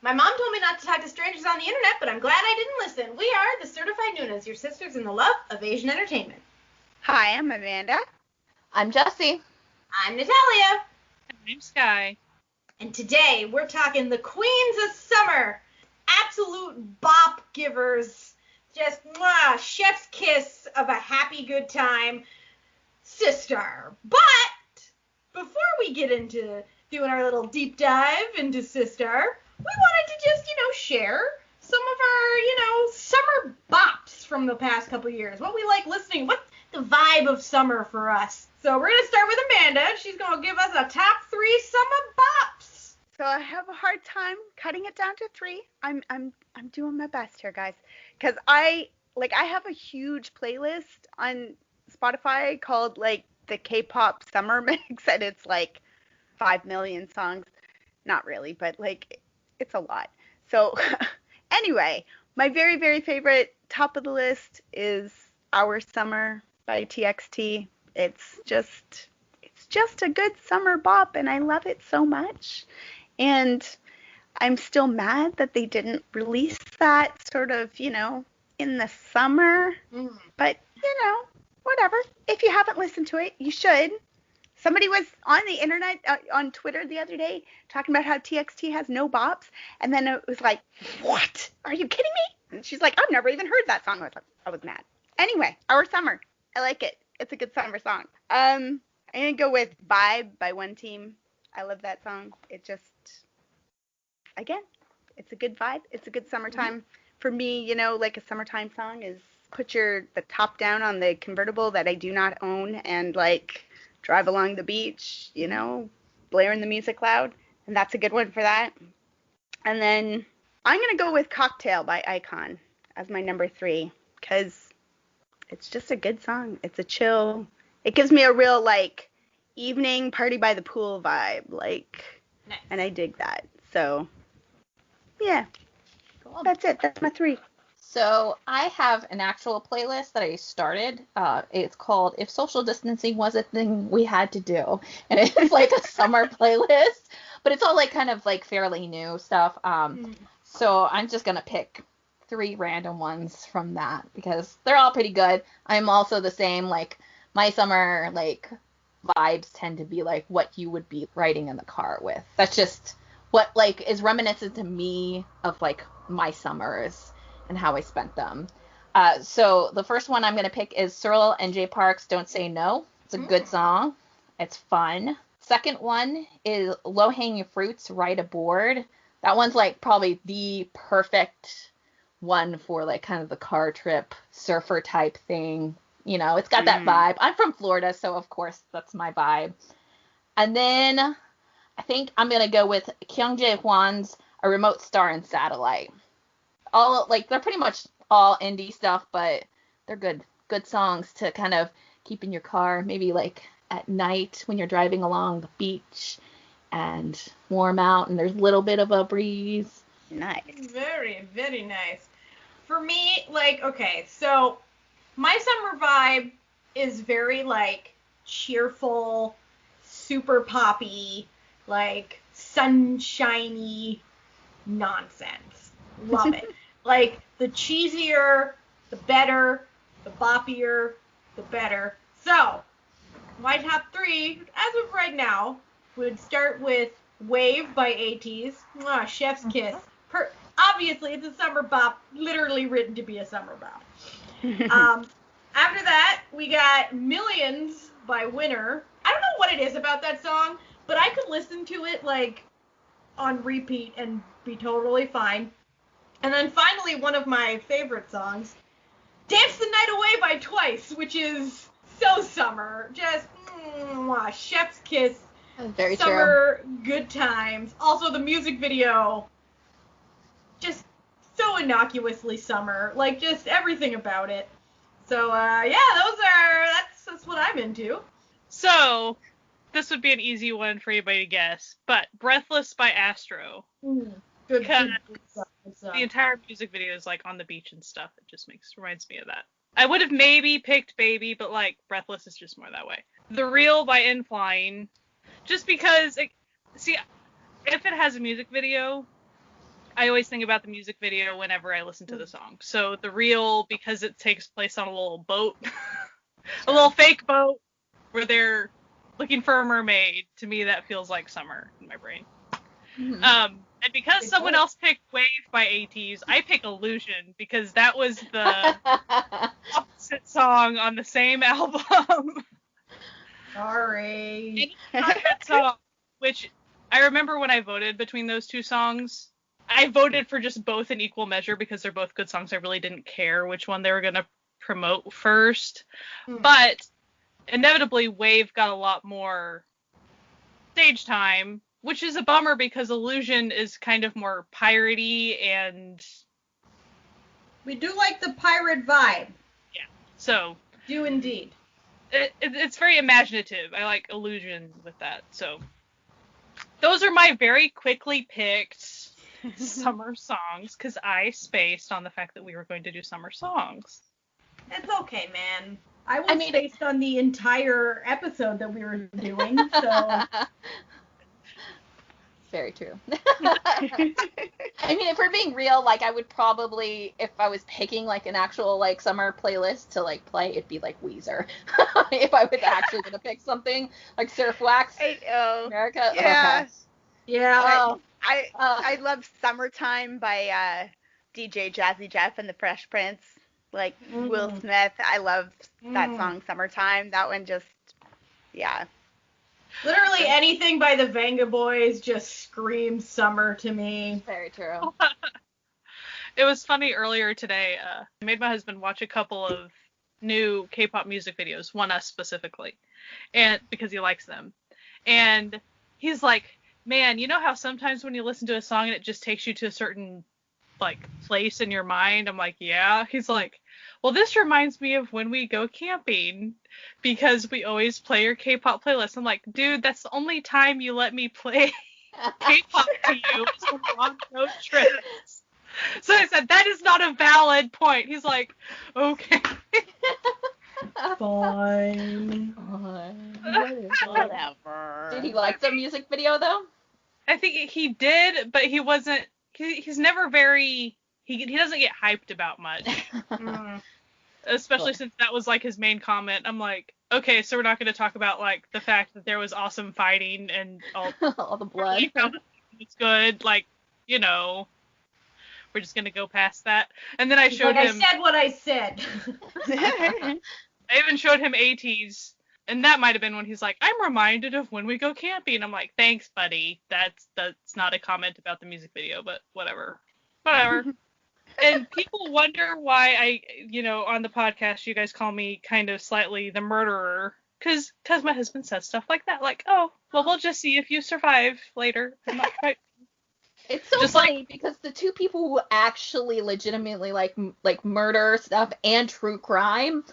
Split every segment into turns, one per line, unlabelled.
My mom told me not to talk to strangers on the internet, but I'm glad I didn't listen. We are the Certified Noonas, your sisters in the love of Asian entertainment.
Hi, I'm Amanda.
I'm Jessie.
I'm Natalia.
And I'm Sky.
And today we're talking the queens of summer. Absolute bop givers. Just chef's kiss of a happy good time. Sistar. But before we get into doing our little deep dive into Sistar, we wanted to just, share some of our, summer bops from the past couple years. What we like listening, what's the vibe of summer for us. So we're going to start with Amanda. She's going to give us a top 3 summer bops.
So I have a hard time cutting it down to 3. I'm doing my best here, guys. Because I have a huge playlist on Spotify called, the K-pop summer mix, and it's, 5 million songs. Not really, but, it's a lot. So, anyway, my very, very favorite top of the list is Our Summer by TXT. It's just a good summer bop, and I love it so much. And I'm still mad that they didn't release that sort of, in the summer. But, whatever. If you haven't listened to it, you should. Somebody was on the internet, on Twitter the other day, talking about how TXT has no bops. And then it was like, what? Are you kidding me? And she's like, I've never even heard that song. I was mad. Anyway, Our Summer. I like it. It's a good summer song. I'm going to go with Vibe by One Team. I love that song. It just, again, it's a good vibe. It's a good summertime. For me, a summertime song is put the top down on the convertible that I do not own and, drive along the beach, blaring the music loud. And that's a good one for that. And then I'm going to go with Cocktail by Icon as my number 3 because it's just a good song. It's a chill. It gives me a real, evening party by the pool vibe. Nice. And I dig that. So, yeah. Cool. That's it. That's my 3.
So I have an actual playlist that I started. It's called If Social Distancing Was a Thing We Had to Do. And it's a summer playlist, but it's all kind of fairly new stuff. So I'm just going to pick 3 random ones from that because they're all pretty good. I'm also the same, my summer, vibes tend to be what you would be riding in the car with. That's just what, is reminiscent to me of, my summers and how I spent them. So the first one I'm going to pick is Searle and Jay Park's Don't Say No. It's a good song. It's fun. Second one is Low Hanging Fruit's Ride Aboard. That one's probably the perfect one for kind of the car trip surfer type thing. It's got that vibe. I'm from Florida, so of course that's my vibe. And then I think I'm going to go with Kyung Jae Hwan's A Remote Star and Satellite. All they're pretty much all indie stuff, but they're good songs to kind of keep in your car, maybe at night when you're driving along the beach and warm out and there's a little bit of a breeze.
Nice.
Very, very nice. For me, okay, so my summer vibe is very cheerful, super poppy, sunshiny nonsense. Love it. The cheesier, the better, the boppier, the better. So, my top 3, as of right now, would start with Wave by ATEEZ. Chef's kiss. Obviously, it's a summer bop, literally written to be a summer bop. After that, we got Millions by Winner. I don't know what it is about that song, but I could listen to it, on repeat and be totally fine. And then finally, one of my favorite songs, Dance the Night Away by Twice, which is so summer. Just, chef's kiss.
Very
summer, true. Good times. Also, the music video, just so innocuously summer. Just everything about it. So, that's what I'm into.
So, this would be an easy one for anybody to guess, but Breathless by Astro.
Good song.
The entire music video is on the beach and stuff. It just reminds me of that. I would have maybe picked Baby, but Breathless is just more that way. The Real by In Flying, just because, if it has a music video, I always think about the music video whenever I listen to the song. So the reel, because it takes place on a little boat, a little fake boat where they're looking for a mermaid, to me that feels like summer in my brain.
Mhm.
And because someone else picked Wave by ATEEZ, I pick Illusion because that was the opposite song on the same album.
Sorry.
And it's not a good song, which I remember when I voted between those two songs. I voted for just both in equal measure because they're both good songs. I really didn't care which one they were going to promote first. But inevitably, Wave got a lot more stage time, which is a bummer because Illusion is kind of more piratey and...
We do like the pirate vibe.
Yeah, so...
Do indeed.
It's very imaginative. I like Illusion with that, so... Those are my very quickly picked summer songs, because I spaced on the fact that we were going to do summer songs.
It's okay, man. I was based on the entire episode that we were doing, so...
Very true. I mean, if we're being real, like, I would probably, if I was picking, like, an actual, like, summer playlist to, like, play, it'd be, like, Weezer. If I was actually going to pick something, like Surf Wax, America.
Yeah.
Okay.
Yeah.
I love Summertime by DJ Jazzy Jeff and the Fresh Prince. Like, Will Smith. I love that song, Summertime. That one just, yeah.
Literally anything by the Venga Boys just screams summer to me.
Very true.
It was funny earlier today. I made my husband watch a couple of new K-pop music videos, One Us specifically, and because he likes them. And he's like, man, you know how sometimes when you listen to a song and it just takes you to a certain, like, place in your mind? I'm like, yeah. He's like, well, this reminds me of when we go camping because we always play your K-pop playlist. I'm like, dude, that's the only time you let me play K-pop to you is when we're on road trips. So I said, that is not a valid point. He's like, okay.
Fine.
Whatever. Did he like the music video, though?
I think he did, but he wasn't, he's never very, he doesn't get hyped about much. Especially since that was, like, his main comment. I'm like, okay, so we're not going to talk about, like, the fact that there was awesome fighting and
all the blood.
It's good, like, you know, we're just going to go past that. And then I showed him...
I said what I said.
I even showed him ATEEZ, and that might have been when he's like, I'm reminded of when we go camping. I'm like, thanks, buddy. That's not a comment about the music video, but whatever. And people wonder why I, on the podcast, you guys call me kind of slightly the murderer. Because my husband says stuff like that. Like, oh, well, we'll just see if you survive later. I'm not quite...
It's so funny because the two people who actually legitimately like murder stuff and true crime,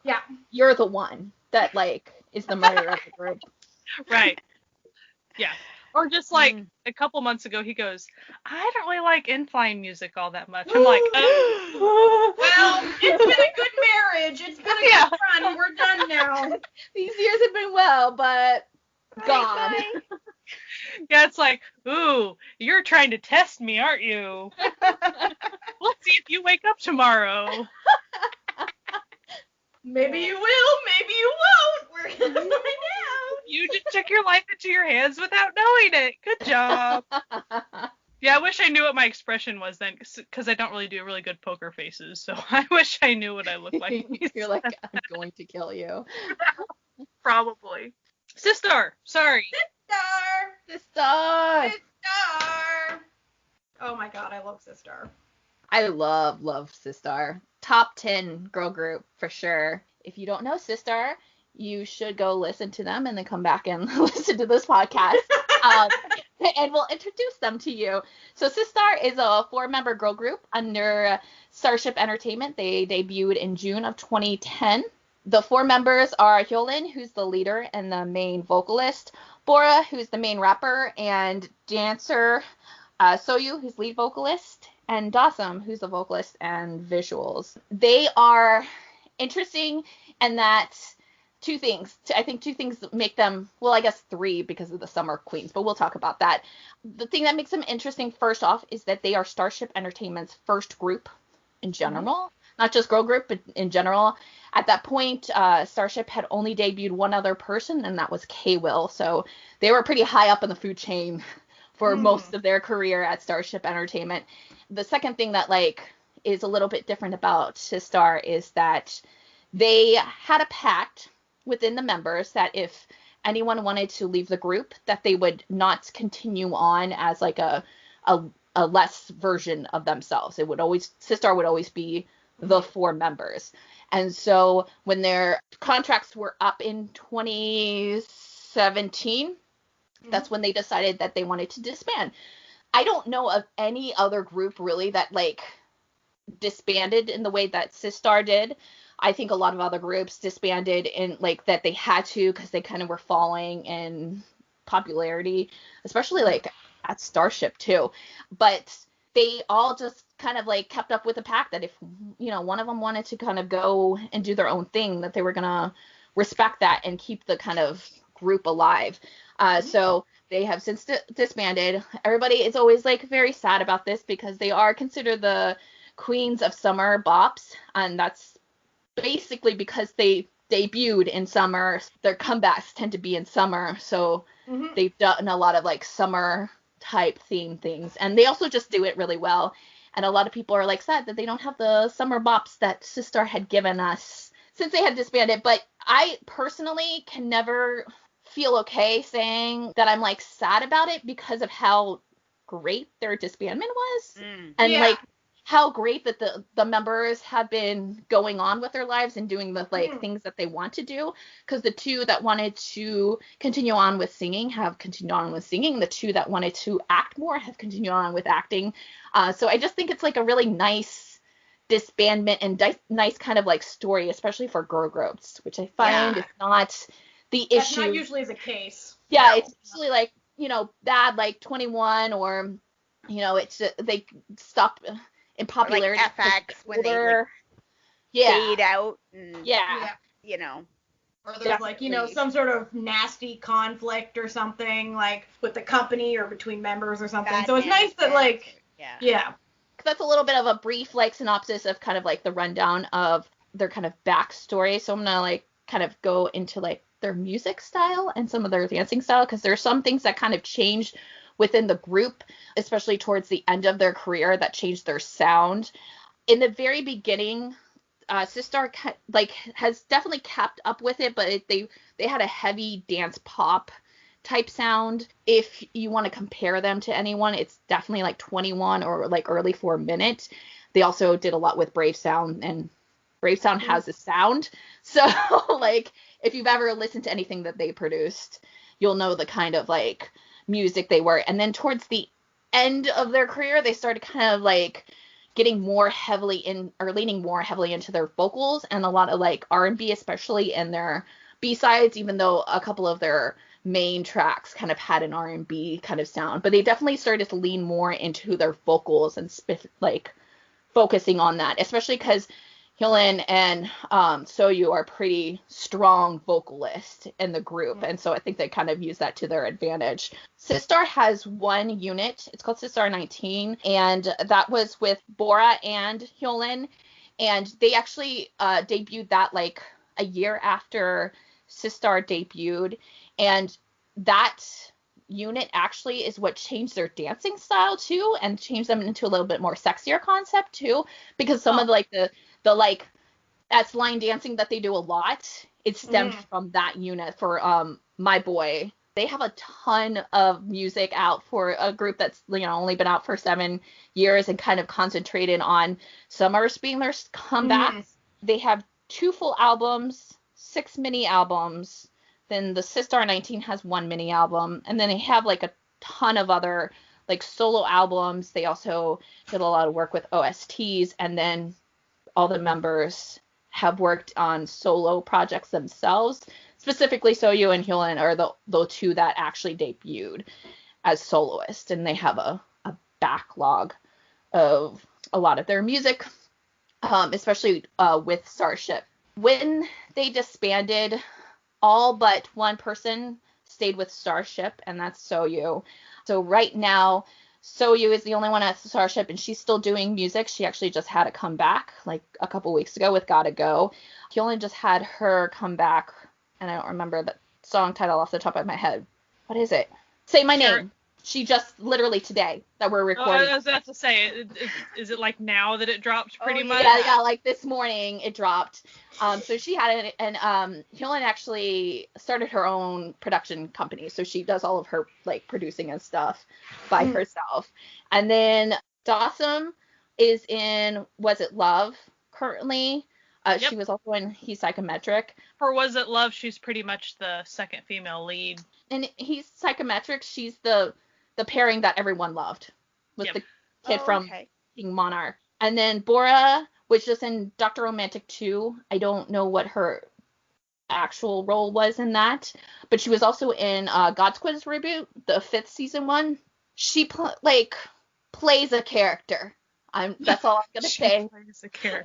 yeah,
you're the one that, like, is the murderer of the group.
Right. Yeah. Or just, like, a couple months ago, he goes, I don't really like in-flying music all that much. I'm like,
well, it's been a good marriage. It's been a good run. We're done now.
These years have been well, but gone.
Bye.
Yeah, it's like, ooh, you're trying to test me, aren't you? Let's see if you wake up tomorrow.
Maybe you will, maybe you won't. We're gonna find out.
You just took your life into your hands without knowing it. Good job. Yeah, I wish I knew what my expression was then, because I don't really do really good poker faces, so I wish I knew what I looked like.
You're like, I'm going to kill you.
Probably. Sistar, sorry.
Sistar.
Oh my god, I love Sistar.
I love Sistar. Top 10 girl group for sure. If you don't know Sistar, you should go listen to them and then come back and listen to this podcast. And we'll introduce them to you. So Sistar is a 4-member girl group under Starship Entertainment. They debuted in June of 2010. The 4 members are Hyolyn, who's the leader and the main vocalist, Bora, who's the main rapper and dancer, Soyu, who's lead vocalist, and Dasam, who's the vocalist and visuals. They are interesting in that two things. I think two things that make them, well, I guess three because of the Summer Queens, but we'll talk about that. The thing that makes them interesting, first off, is that they are Starship Entertainment's first group in general, not just girl group, but in general. At that point, Starship had only debuted one other person, and that was K-Will. So they were pretty high up in the food chain for most of their career at Starship Entertainment. The second thing that like is a little bit different about Sistar is that they had a pact within the members that if anyone wanted to leave the group, that they would not continue on as like a less version of themselves. It would always, Sistar would always be the four members. And so when their contracts were up in 2017, that's when they decided that they wanted to disband. I don't know of any other group really that like disbanded in the way that Sistar did. I think a lot of other groups disbanded in like that they had to because they kind of were falling in popularity, especially like at Starship too. But they all just kind of like kept up with the pact that if, you know, one of them wanted to kind of go and do their own thing, that they were going to respect that and keep the kind of group alive. So they have since disbanded. Everybody is always like very sad about this because they are considered the queens of summer bops, and that's basically because they debuted in summer. Their comebacks tend to be in summer, so they've done a lot of like summer type theme things, and they also just do it really well. And a lot of people are like sad that they don't have the summer bops that Sistar had given us since they had disbanded. But I personally can never feel okay saying that I'm like sad about it because of how great their disbandment was, and like how great that the members have been going on with their lives and doing the like things that they want to do. Because the two that wanted to continue on with singing have continued on with singing. The two that wanted to act more have continued on with acting. So I just think it's like a really nice disbandment and nice kind of like story, especially for girl groups, which I find is not the issue.
That's not usually the case.
Yeah, no. It's usually like, you know, bad like 21 or, you know, it's they stop in popularity.
Or like FX when they like fade out. And, you know.
Or there's like, you know, some sort of nasty conflict or something like with the company or between members or something. So it's nice that like,
That's a little bit of a brief like synopsis of kind of like the rundown of their kind of backstory. So I'm gonna like kind of go into like their music style and some of their dancing style, because there's some things that kind of changed within the group, especially towards the end of their career, that changed their sound. In the very beginning, Sistar like has definitely kept up with it, but they had a heavy dance pop type sound. If you want to compare them to anyone, it's definitely like 21 or like early 4 Minute. They also did a lot with Brave Sound, and Brave Sound has a sound. So like if you've ever listened to anything that they produced, you'll know the kind of like music they were. And then towards the end of their career, they started kind of like getting more heavily in, or leaning more heavily into their vocals and a lot of like R&B, especially in their B-sides, even though a couple of their main tracks kind of had an R&B kind of sound. But they definitely started to lean more into their vocals and like focusing on that, especially because Hyolyn and Soyu are pretty strong vocalists in the group, and so I think they kind of use that to their advantage. Sistar has one unit. It's called Sistar 19, and that was with Bora and Hyolyn, and they actually debuted that like a year after Sistar debuted, and that unit actually is what changed their dancing style too, and changed them into a little bit more sexier concept too, because some of like the like that's line dancing that they do a lot, it stemmed from that unit. For My Boy, they have a ton of music out for a group that's, you know, only been out for 7 years and kind of concentrated on summers being their comebacks. They have 2 full albums, 6 mini albums. Then the Sistar 19 has 1 mini album, and then they have like a ton of other like solo albums. They also did a lot of work with OSTs, and then all the members have worked on solo projects themselves. Specifically, Soyu and Hyolyn are the 2 that actually debuted as soloists, and they have a backlog of a lot of their music, especially with Starship. When they disbanded, all but one person stayed with Starship, and that's Soyu. So right now, Soyu is the only one at Starship, and she's still doing music. She actually just had a comeback like a couple weeks ago with Gotta Go. Hyolyn just had her come back, and I don't remember the song title off the top of my head. What is it? Say My Name. She just literally today that we're recording.
I was about to say, is it like now that it dropped pretty much?
Yeah, like this morning it dropped. So she had it, and Hyolyn actually started her own production company, so she does all of her like producing and stuff by herself. And then Dawson is in Was It Love currently.
Yep.
She was also in He's Psychometric.
For Was It Love, she's pretty much the second female lead.
And He's Psychometric, she's the pairing that everyone loved with the kid from King Monarch. And then Bora was just in Dr. Romantic 2. I don't know what her actual role was in that, but she was also in God's Quiz Reboot, the 5th season one. She plays a character. That's all I'm gonna say.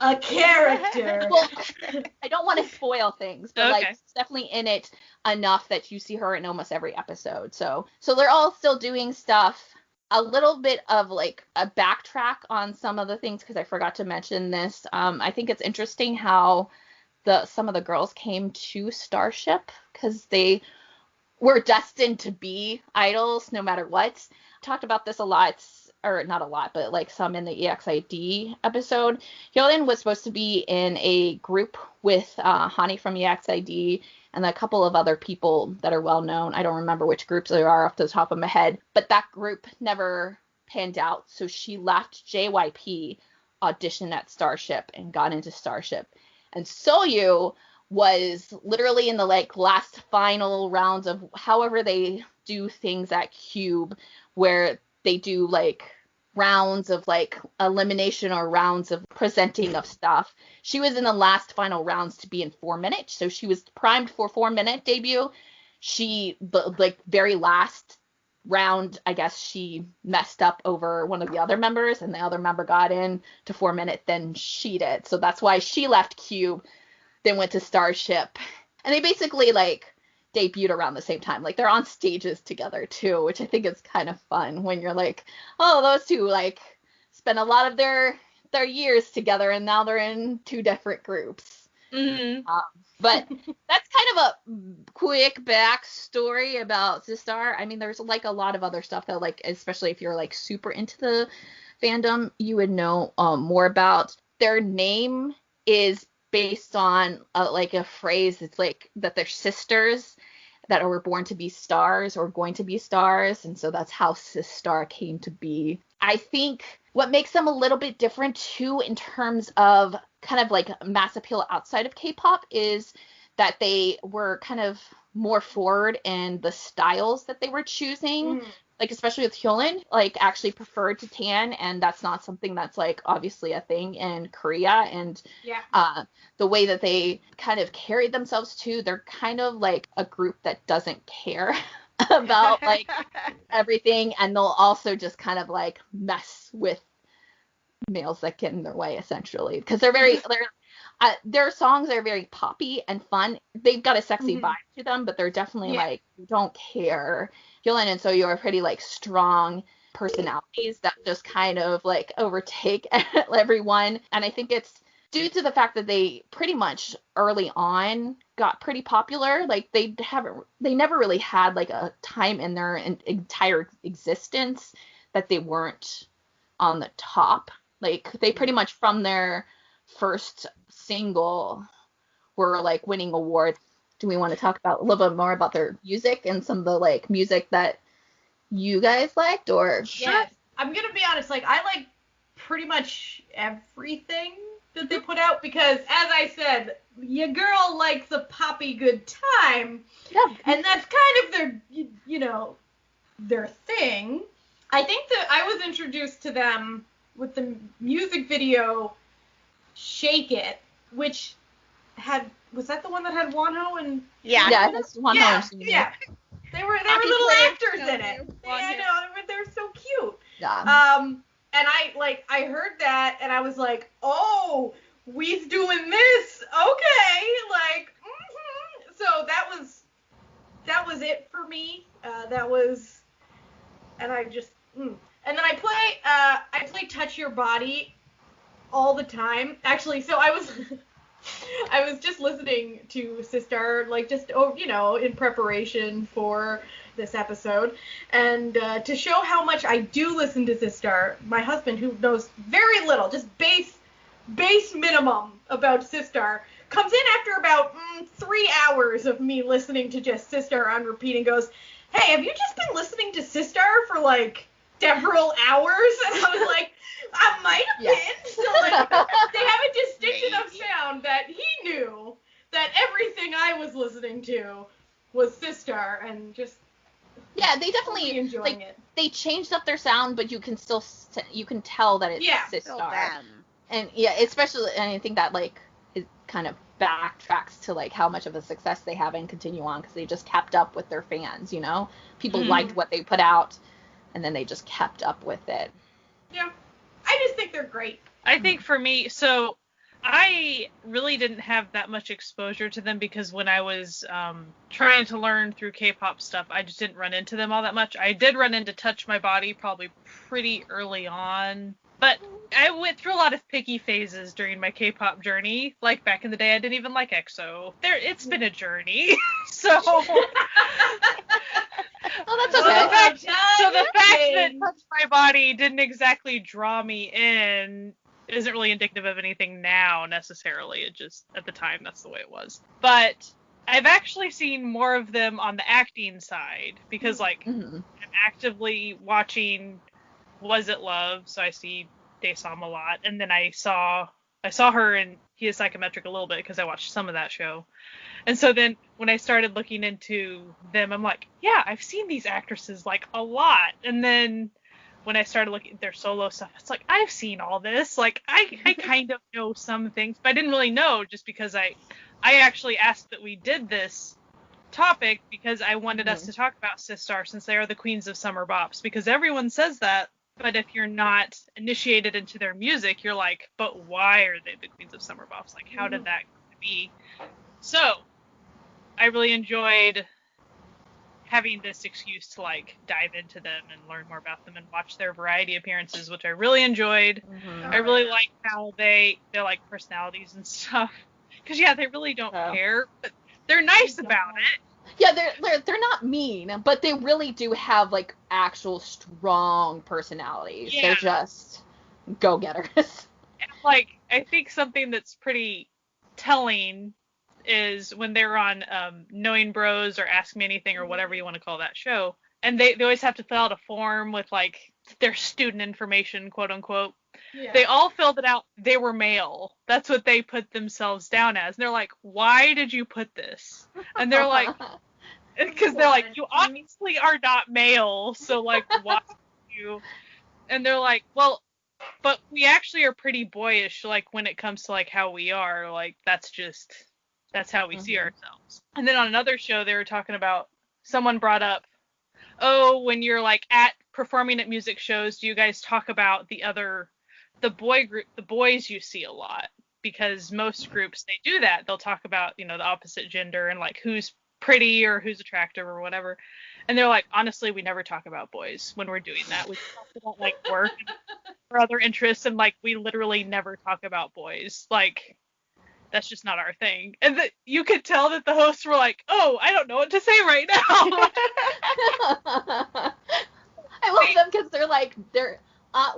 A character.
Well, I don't want to spoil things, but like it's definitely in it enough that you see her in almost every episode. So they're all still doing stuff. A little bit of like a backtrack on some of the things because I forgot to mention this. I think it's interesting how some of the girls came to Starship because they were destined to be idols no matter what. Talked about this a lot. Or not a lot, but like some in the EXID episode. Hyolyn was supposed to be in a group with Hani from EXID and a couple of other people that are well known. I don't remember which groups they are off the top of my head, but that group never panned out. So she left JYP, auditioned at Starship, and got into Starship. And Soyu was literally in the like last final rounds of however they do things at Cube, where they do like rounds of like elimination or rounds of presenting of stuff. She was in the last final rounds to be in 4 minutes. So she was primed for 4-minute debut. The like very last round, I guess she messed up over one of the other members and the other member got in to 4 minutes, then she did. So that's why she left Cube, then went to Starship. And they basically like debuted around the same time. Like they're on stages together too, which I think is kind of fun when you're like, oh, those two like spent a lot of their years together and now they're in 2 different groups.
Mm-hmm.
But that's kind of a quick backstory about Sistar. I mean, there's like a lot of other stuff that like, especially if you're like super into the fandom, you would know more about. Their name is based on like a phrase. It's like that they're sisters that were born to be stars or going to be stars, and so that's how Sistar came to be. I think what makes them a little bit different too in terms of kind of like mass appeal outside of K-pop is that they were kind of more forward in the styles that they were choosing. Like especially with Hyolyn, like actually preferred to tan, and that's not something that's like obviously a thing in Korea. And the way that they kind of carried themselves too, they're kind of like a group that doesn't care about like everything, and they'll also just kind of like mess with males that get in their way essentially because their songs are very poppy and fun. They've got a sexy vibe to them, but they're definitely like don't care. Hyolyn and Soyu are pretty like strong personalities that just kind of like overtake everyone, and I think it's due to the fact that they pretty much early on got pretty popular. Like they never really had like a time in their entire existence that they weren't on the top. Like they pretty much from their first single were like winning awards. Do we want to talk about a little bit more about their music and some of the like music that you guys liked or?
Yes. I'm going to be honest. Like I like pretty much everything that they put out because as I said, your girl likes a poppy good time.
Yeah.
And that's kind of their, their thing. I think that I was introduced to them with the music video Shake It, which was that the one that had Wonho and
yeah, that's Wonho.
Yeah. They were little actors in it. I know, they're so cute.
Yeah.
And I heard that and I was like, oh, we's doing this, okay, like, so that was it for me. That was, and I just, and then I play Touch Your Body all the time. Actually, so I was just listening to Sistar, like just in preparation for this episode, and to show how much I do listen to Sistar, my husband, who knows very little, just base minimum about Sistar, comes in after about 3 hours of me listening to just Sistar on repeat and goes, "Hey, have you just been listening to Sistar for like several hours?" And I was like, "I might have been." So like, they have a distinction of sound that he knew that everything I was listening to was Sistar, and just
they definitely
totally enjoying it.
They changed up their sound, but you can tell that it's Sistar. And especially, and I think that like it kind of backtracks to like how much of a success they have and continue on because they just kept up with their fans. People liked what they put out, and then they just kept up with it.
Yeah, I just think they're great.
I think for me, so I really didn't have that much exposure to them because when I was trying to learn through K-pop stuff, I just didn't run into them all that much. I did run into Touch My Body probably pretty early on, but I went through a lot of picky phases during my K-pop journey. Like back in the day, I didn't even like EXO. It's been a journey, so.
Oh, that's okay.
So the fact that Touch My Body didn't exactly draw me in isn't really indicative of anything now necessarily. It just, at the time, that's the way it was. But I've actually seen more of them on the acting side because, like, I'm actively watching Was It Love, so I see Daesam a lot, and then I saw her in He is Psychometric a little bit because I watched some of that show. And so then when I started looking into them, I'm like, yeah, I've seen these actresses like a lot. And then when I started looking at their solo stuff, it's like, I've seen all this. Like, I kind of know some things, but I didn't really know just because I actually asked that we did this topic because I wanted us to talk about Sistar since they are the queens of summer bops, because everyone says that. But if you're not initiated into their music, you're like, but why are they the queens of summer bops? Like, how did that come to be? So, I really enjoyed having this excuse to, like, dive into them and learn more about them and watch their variety appearances, which I really enjoyed. I really like how they're like, personalities and stuff. Because, they really don't care, but they're nice about it.
Yeah, they're not mean, but they really do have like actual strong personalities.
Yeah.
They're just go-getters.
And, like, I think something that's pretty telling is when they're on Knowing Bros or Ask Me Anything or whatever you want to call that show, and they always have to fill out a form with like their student information, quote unquote. Yeah. They all filled it out. They were male. That's what they put themselves down as. And they're like, why did you put this? And they're like, because they're like, you obviously are not male, so like, why you? And they're like, well, but we actually are pretty boyish, like when it comes to like how we are. Like that's how we see ourselves. And then on another show, they were talking about, someone brought up, oh, when you're like performing at music shows, do you guys talk about the boy group, the boys you see a lot? Because most groups, they do that. They'll talk about, the opposite gender and like who's pretty or who's attractive or whatever. And they're like, honestly, we never talk about boys when we're doing that. We talk about like work or other interests, and like we literally never talk about boys. Like, that's just not our thing. And you could tell that the hosts were like, oh, I don't know what to say right now.
I love them because they're like,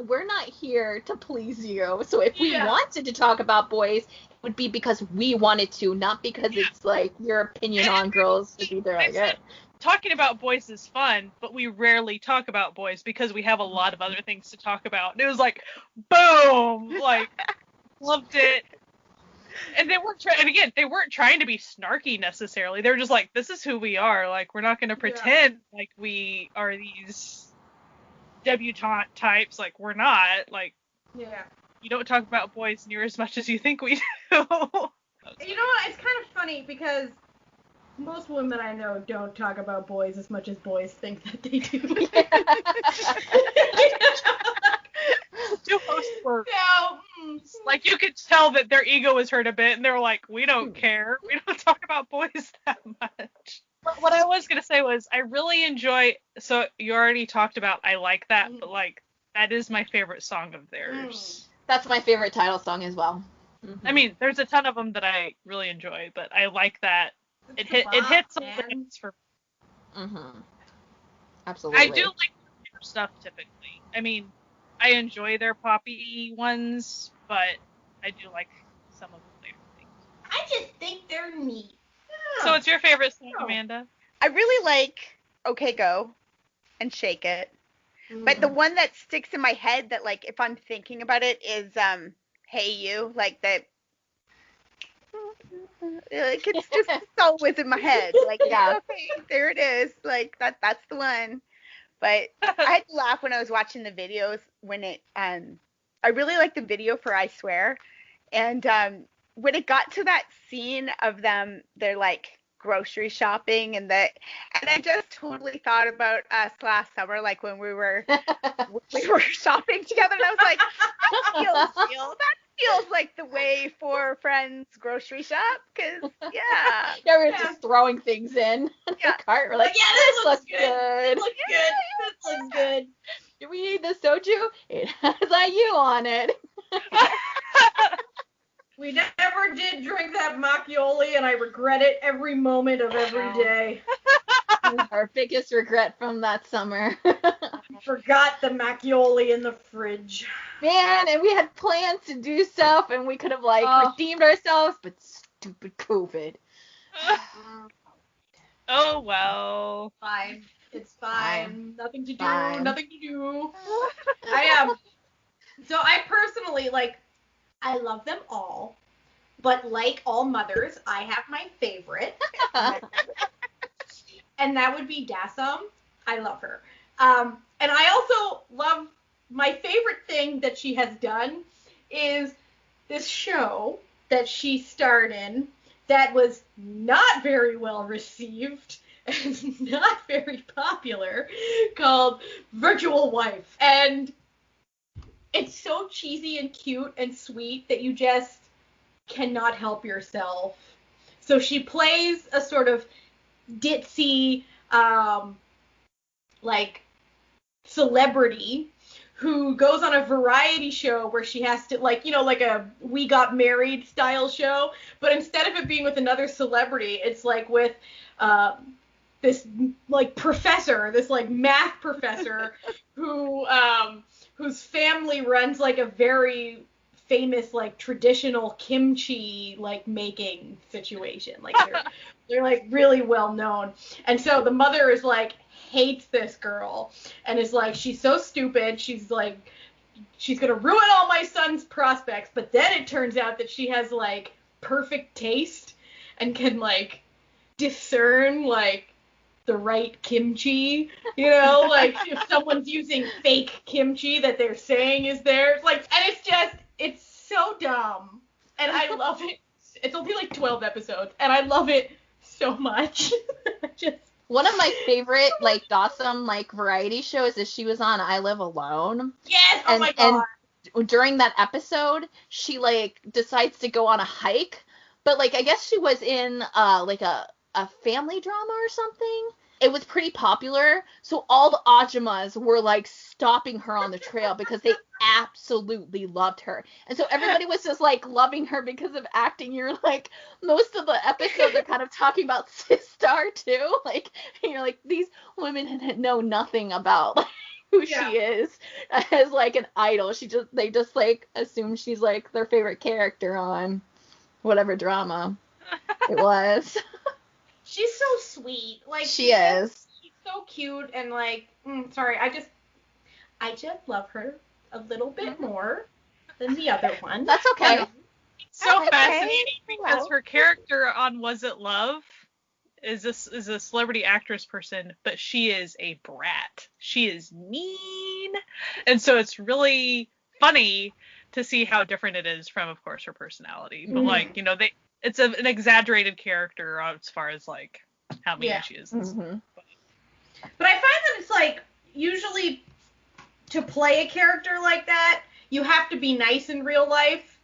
we're not here to please you. So if we wanted to talk about boys, it would be because we wanted to, not because it's like your opinion on girls should be there. Like,
talking about boys is fun, but we rarely talk about boys because we have a lot of other things to talk about. And it was like, boom, like, loved it. And they weren't trying to be snarky necessarily. They were just like, this is who we are. Like, we're not going to pretend like we are these debutante types. Like, we're not. Like, you don't talk about boys near as much as you think we do.
You know what? It's kind of funny because most women I know don't talk about boys as much as boys think that they do.
Do host work. Like, you could tell that their ego was hurt a bit, and they were like, we don't care. We don't talk about boys that much. But what I was gonna say was I really enjoy. So you already talked about I like that, but like that is my favorite song of theirs.
That's my favorite title song as well. Mm-hmm.
I mean, there's a ton of them that I really enjoy, but I like that. It hits all the notes for me.
Mm-hmm. Absolutely.
I do like their stuff typically. I mean, I enjoy their poppy ones, but I do like some of the later things.
I just think they're neat.
So what's your favorite song, Amanda?
I really like OK Go and Shake It. But the one that sticks in my head that, like, if I'm thinking about it is Hey You, like that. Like, it's just always in my head. Like, yeah, okay, there it is. Like that's the one. But I had to laugh when I was watching the videos when it I really like the video for I Swear. And when it got to that scene of them, they're like grocery shopping and I just totally thought about us last summer, like when we were shopping together, and I was like, that feels real. That feels like the way for friends grocery shop, because yeah,
we're just throwing things in the cart. We're like,
yeah, this looks good.
This
looks good.
Do we need the soju? It has IU on it.
We never did drink that macchioli, and I regret it every moment of every day.
Our biggest regret from that summer.
Forgot the macchioli in the fridge.
Man, and we had plans to do stuff, and we could have, redeemed ourselves, but stupid COVID.
Oh, well.
Fine. It's fine. Nothing to do.
Fine.
Nothing to do. So I personally, I love them all, but like all mothers, I have my favorite. And that would be Dassam. I love her. And I also love, my favorite thing that she has done is this show that she starred in that was not very well received and not very popular, called Virtual Wife. And it's so cheesy and cute and sweet that you just cannot help yourself. So she plays a sort of ditzy, celebrity who goes on a variety show where she has to, like a We Got Married style show, but instead of it being with another celebrity, it's with this professor, this math professor who whose family runs a very famous traditional kimchi making situation. They're really well known. And so the mother is hates this girl and is she's so stupid, she's gonna ruin all my son's prospects. But then it turns out that she has perfect taste and can discern the right kimchi, if someone's using fake kimchi that they're saying is theirs, and it's so dumb, and I love it. It's only 12 episodes, and I love it so much.
One of my favorite Dassam variety shows is she was on I Live Alone.
Yes, oh my god.
And during that episode, she decides to go on a hike, but I guess she was in a family drama or something. It was pretty popular, so all the Ajumas were stopping her on the trail because they absolutely loved her. And so everybody was just loving her because of acting. You're most of the episodes are kind of talking about Sistar too. And you're these women know nothing about who she is as an idol. They just assume she's their favorite character on whatever drama it was.
She's so sweet.
She is.
She's so cute and sorry, I just love her a little bit more than the other one.
That's okay.
It's so fascinating because her character on Was It Love is a celebrity actress person, but she is a brat. She is mean. And so it's really funny to see how different it is from, of course, her personality. But it's an exaggerated character as far as how mean she is.
Mm-hmm.
But I find that it's usually to play a character like that, you have to be nice in real life,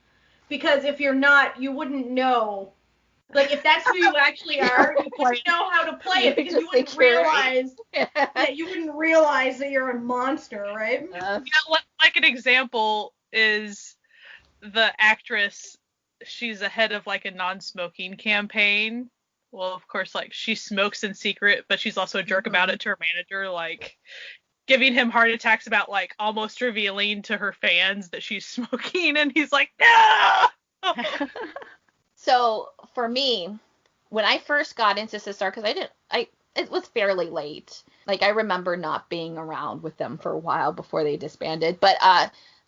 because if you're not, you wouldn't know Like, if that's who you actually are, you wouldn't know how to play it because you wouldn't realize that you're a monster, right?
Yeah, like an example is the actress. She's the head of like a non-smoking campaign. Well, of course, like she smokes in secret, but she's also a jerk about it to her manager, like giving him heart attacks about like almost revealing to her fans that she's smoking, and he's like, no.
So for me, when I first got into Sistar, because it was fairly late. Like I remember not being around with them for a while before they disbanded. But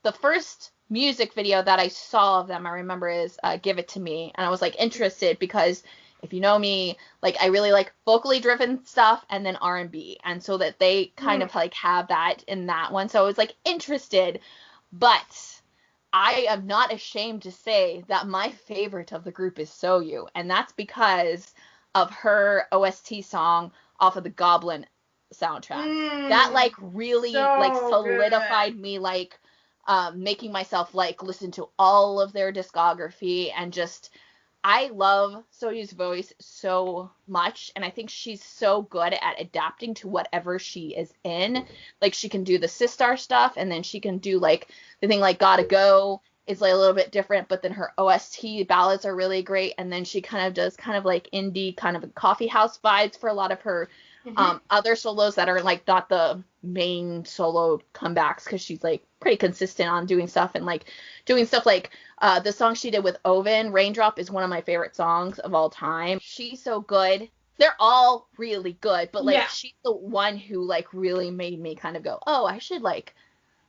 the first music video that I saw of them, I remember is "Give It to Me," and I was like interested because if you know me, like I really like vocally driven stuff and then R&B, and so that they kind of like have that in that one. So I was like interested, but I am not ashamed to say that my favorite of the group is Soyu, and that's because of her OST song off of the Goblin soundtrack. That like really like solidified me, like making myself like listen to all of their discography, and just I love Soyu's voice so much, and I think she's so good at adapting to whatever she is in. Like she can do the Sistar stuff, and then she can do like the thing like Gotta Go is like a little bit different, but then her OST ballads are really great, and then she kind of does kind of like indie kind of coffee house vibes for a lot of her other solos that are like not the main solo comebacks, because she's like pretty consistent on doing stuff, and like doing stuff like the song she did with Oven, Raindrop, is one of my favorite songs of all time. She's so good. They're all really good, but like she's the one who like really made me kind of go, oh, I should like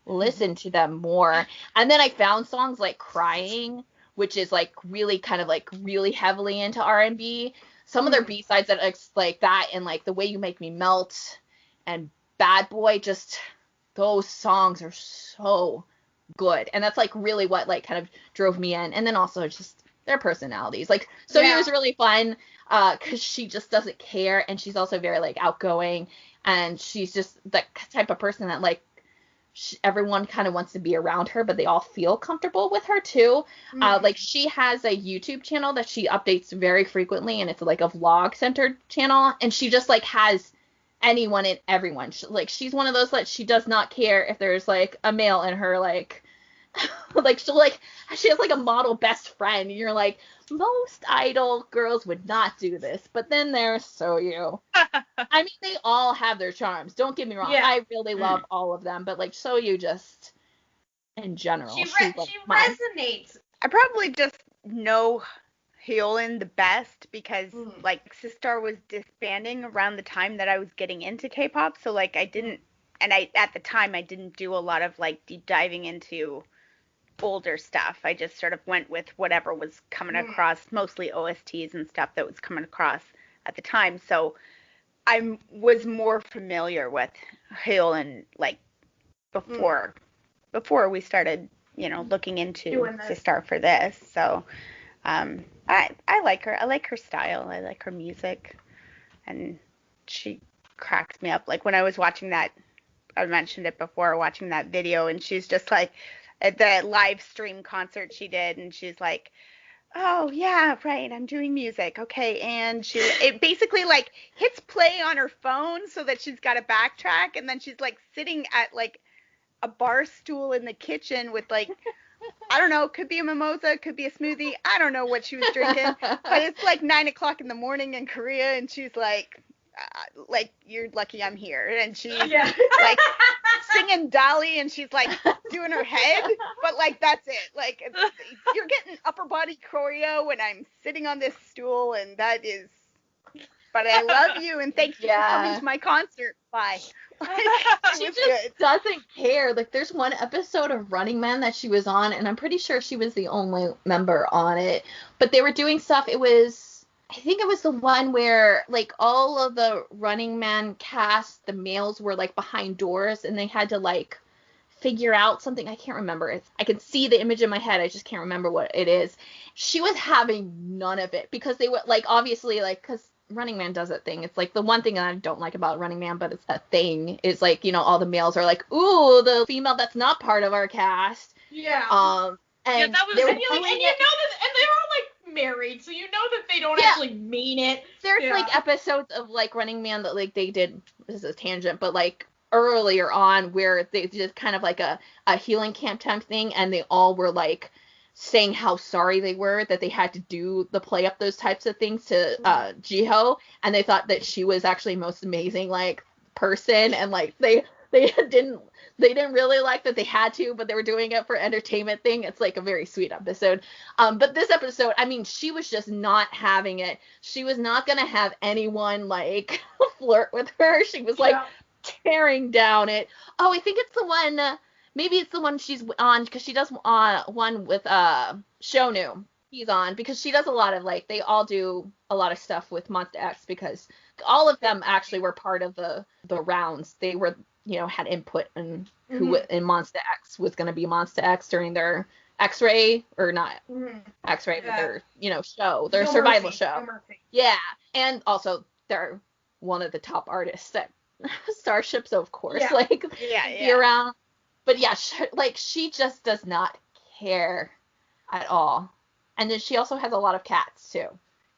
listen to them more. And then I found songs like Crying, which is like really kind of like really heavily into R&B. Some of their B-sides that like that, and like The Way You Make Me Melt and Bad Boy, just those songs are so good. And that's like really what like kind of drove me in. And then also just their personalities. Like Soyu is really fun because she just doesn't care, and she's also very like outgoing, and she's just the type of person that like everyone kind of wants to be around her, but they all feel comfortable with her too. Like she has a YouTube channel that she updates very frequently, and it's like a vlog centered channel, and she just like has anyone and everyone. She's one of those that she does not care if there's like a male in her like like she has like a model best friend, and you're like, most idol girls would not do this, but then there's Soyu. I mean, they all have their charms, don't get me wrong. I really love all of them, but like Soyu just in general,
she resonates.
I probably just know Hyorin the best because like Sistar was disbanding around the time that I was getting into K-pop, so like I didn't, and at the time I didn't do a lot of like deep diving into older stuff. I just sort of went with whatever was coming across, mostly OSTs and stuff that was coming across at the time. So I was more familiar with Hyorin like before we started, looking into Sistar for this. So I like her. I like her style. I like her music, and she cracks me up. Like when I was watching that, I mentioned it before, watching that video, and she's just like, at the live stream concert she did, and she's like, oh yeah, right, I'm doing music, okay, and it basically like hits play on her phone so that she's got to backtrack, and then she's like sitting at like a bar stool in the kitchen with like, I don't know, could be a mimosa, could be a smoothie, I don't know what she was drinking, but it's like 9:00 in the morning in Korea, and she's like you're lucky I'm here, and she's like singing Dolly, and she's like doing her head, but like that's it, like you're getting upper body choreo and I'm sitting on this stool, and that is, but I love you and thank you for coming to my concert, bye.
She just doesn't care. Like there's one episode of Running Man that she was on, and I'm pretty sure she was the only member on it, but they were doing stuff. I think it was the one where like all of the Running Man cast, the males were like behind doors, and they had to like figure out something. I can't remember. I can see the image in my head. I just can't remember what it is. She was having none of it because they were like, obviously, like, because Running Man does that thing. It's like the one thing that I don't like about Running Man, but it's that thing is like, all the males are like, ooh, the female that's not part of our cast.
Yeah.
And
that was,
and you know this, and they were all like married, so you know that they don't
Yeah.
actually mean it.
There's
Yeah.
like episodes of like Running Man that like they did, this is a tangent, but like earlier on where they did kind of like a healing camp type thing, and they all were like saying how sorry they were that they had to do the play up those types of things to Jiho, and they thought that she was actually most amazing like person, and like they didn't really like that they had to, but they were doing it for entertainment thing. It's like a very sweet episode. But this episode, I mean, she was just not having it. She was not gonna have anyone like flirt with her. She was like tearing down it. Oh, I think it's the one. Maybe it's the one she's on, because she does one with Shonu. He's on because she does a lot of like, they all do a lot of stuff with Monster X, because all of them actually were part of the rounds. They were, you know, had input in who in Monster X was going to be Monster X during their X-ray, or not X-ray, but their, you know, show, their survival show. Yeah, and also they're one of the top artists at Starship, so of course, like, be around. But yeah, she just does not care at all. And then she also has a lot of cats too,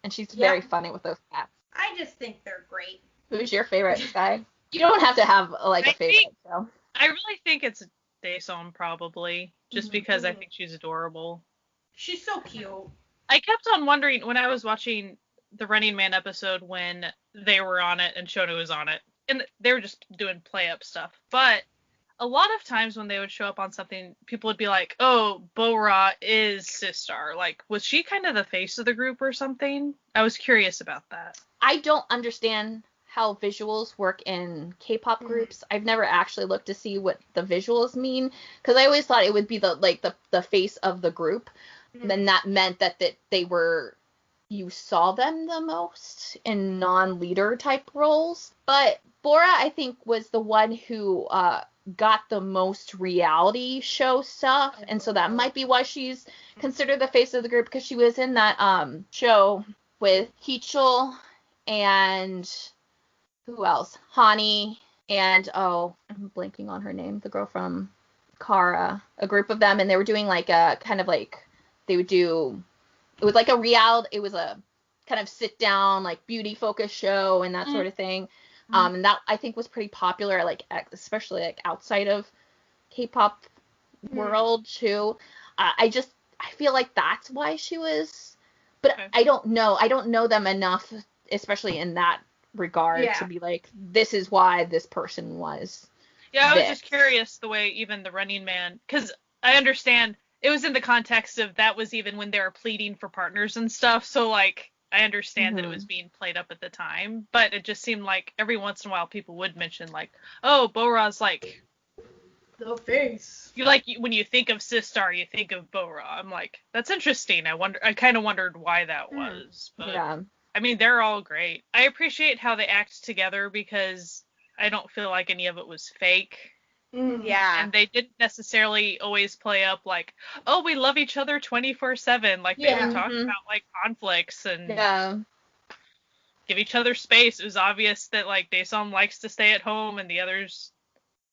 and she's very funny with those cats.
I just think they're great.
Who's your favorite, Sky? You don't have to have like a favorite. So.
I really think it's Daesom, probably, just because I think she's adorable.
She's so cute.
I kept on wondering when I was watching the Running Man episode when they were on it and Shonu was on it, and they were just doing play up stuff. But a lot of times when they would show up on something, people would be like, "Oh, Bo-Ra is Sistar." Like, was she kind of the face of the group or something? I was curious about that.
I don't understand how visuals work in K-pop groups. I've never actually looked to see what the visuals mean, because I always thought it would be the face of the group. Then that meant that they were, you saw them the most in non-leader type roles. But Bora, I think, was the one who got the most reality show stuff, and so that might be why she's considered the face of the group, because she was in that show with Heechul and who else? Hani and I'm blanking on her name, the girl from Kara, a group of them, and they were doing like a kind of like, they would do, it was like a reality, it was a kind of sit down like beauty focused show and that sort of thing. And that I think was pretty popular, like especially like outside of K-pop world too. I feel like that's why she was, but I don't know them enough, especially in that regard, to be like, this is why this person was.
Yeah, I was just curious the way even the Running Man, because I understand it was in the context of that was even when they were pleading for partners and stuff, so like I understand that it was being played up at the time, but it just seemed like every once in a while people would mention like, oh, Bo-Ra's like
the face.
You like, when you think of Sistar, you think of Bo-Ra. I'm like, that's interesting. I kind of wondered why that was, but I mean, they're all great. I appreciate how they act together, because I don't feel like any of it was fake.
Yeah.
And they didn't necessarily always play up like, oh, we love each other 24/7. Like, they would talk about like conflicts and give each other space. It was obvious that like Daesom likes to stay at home and the others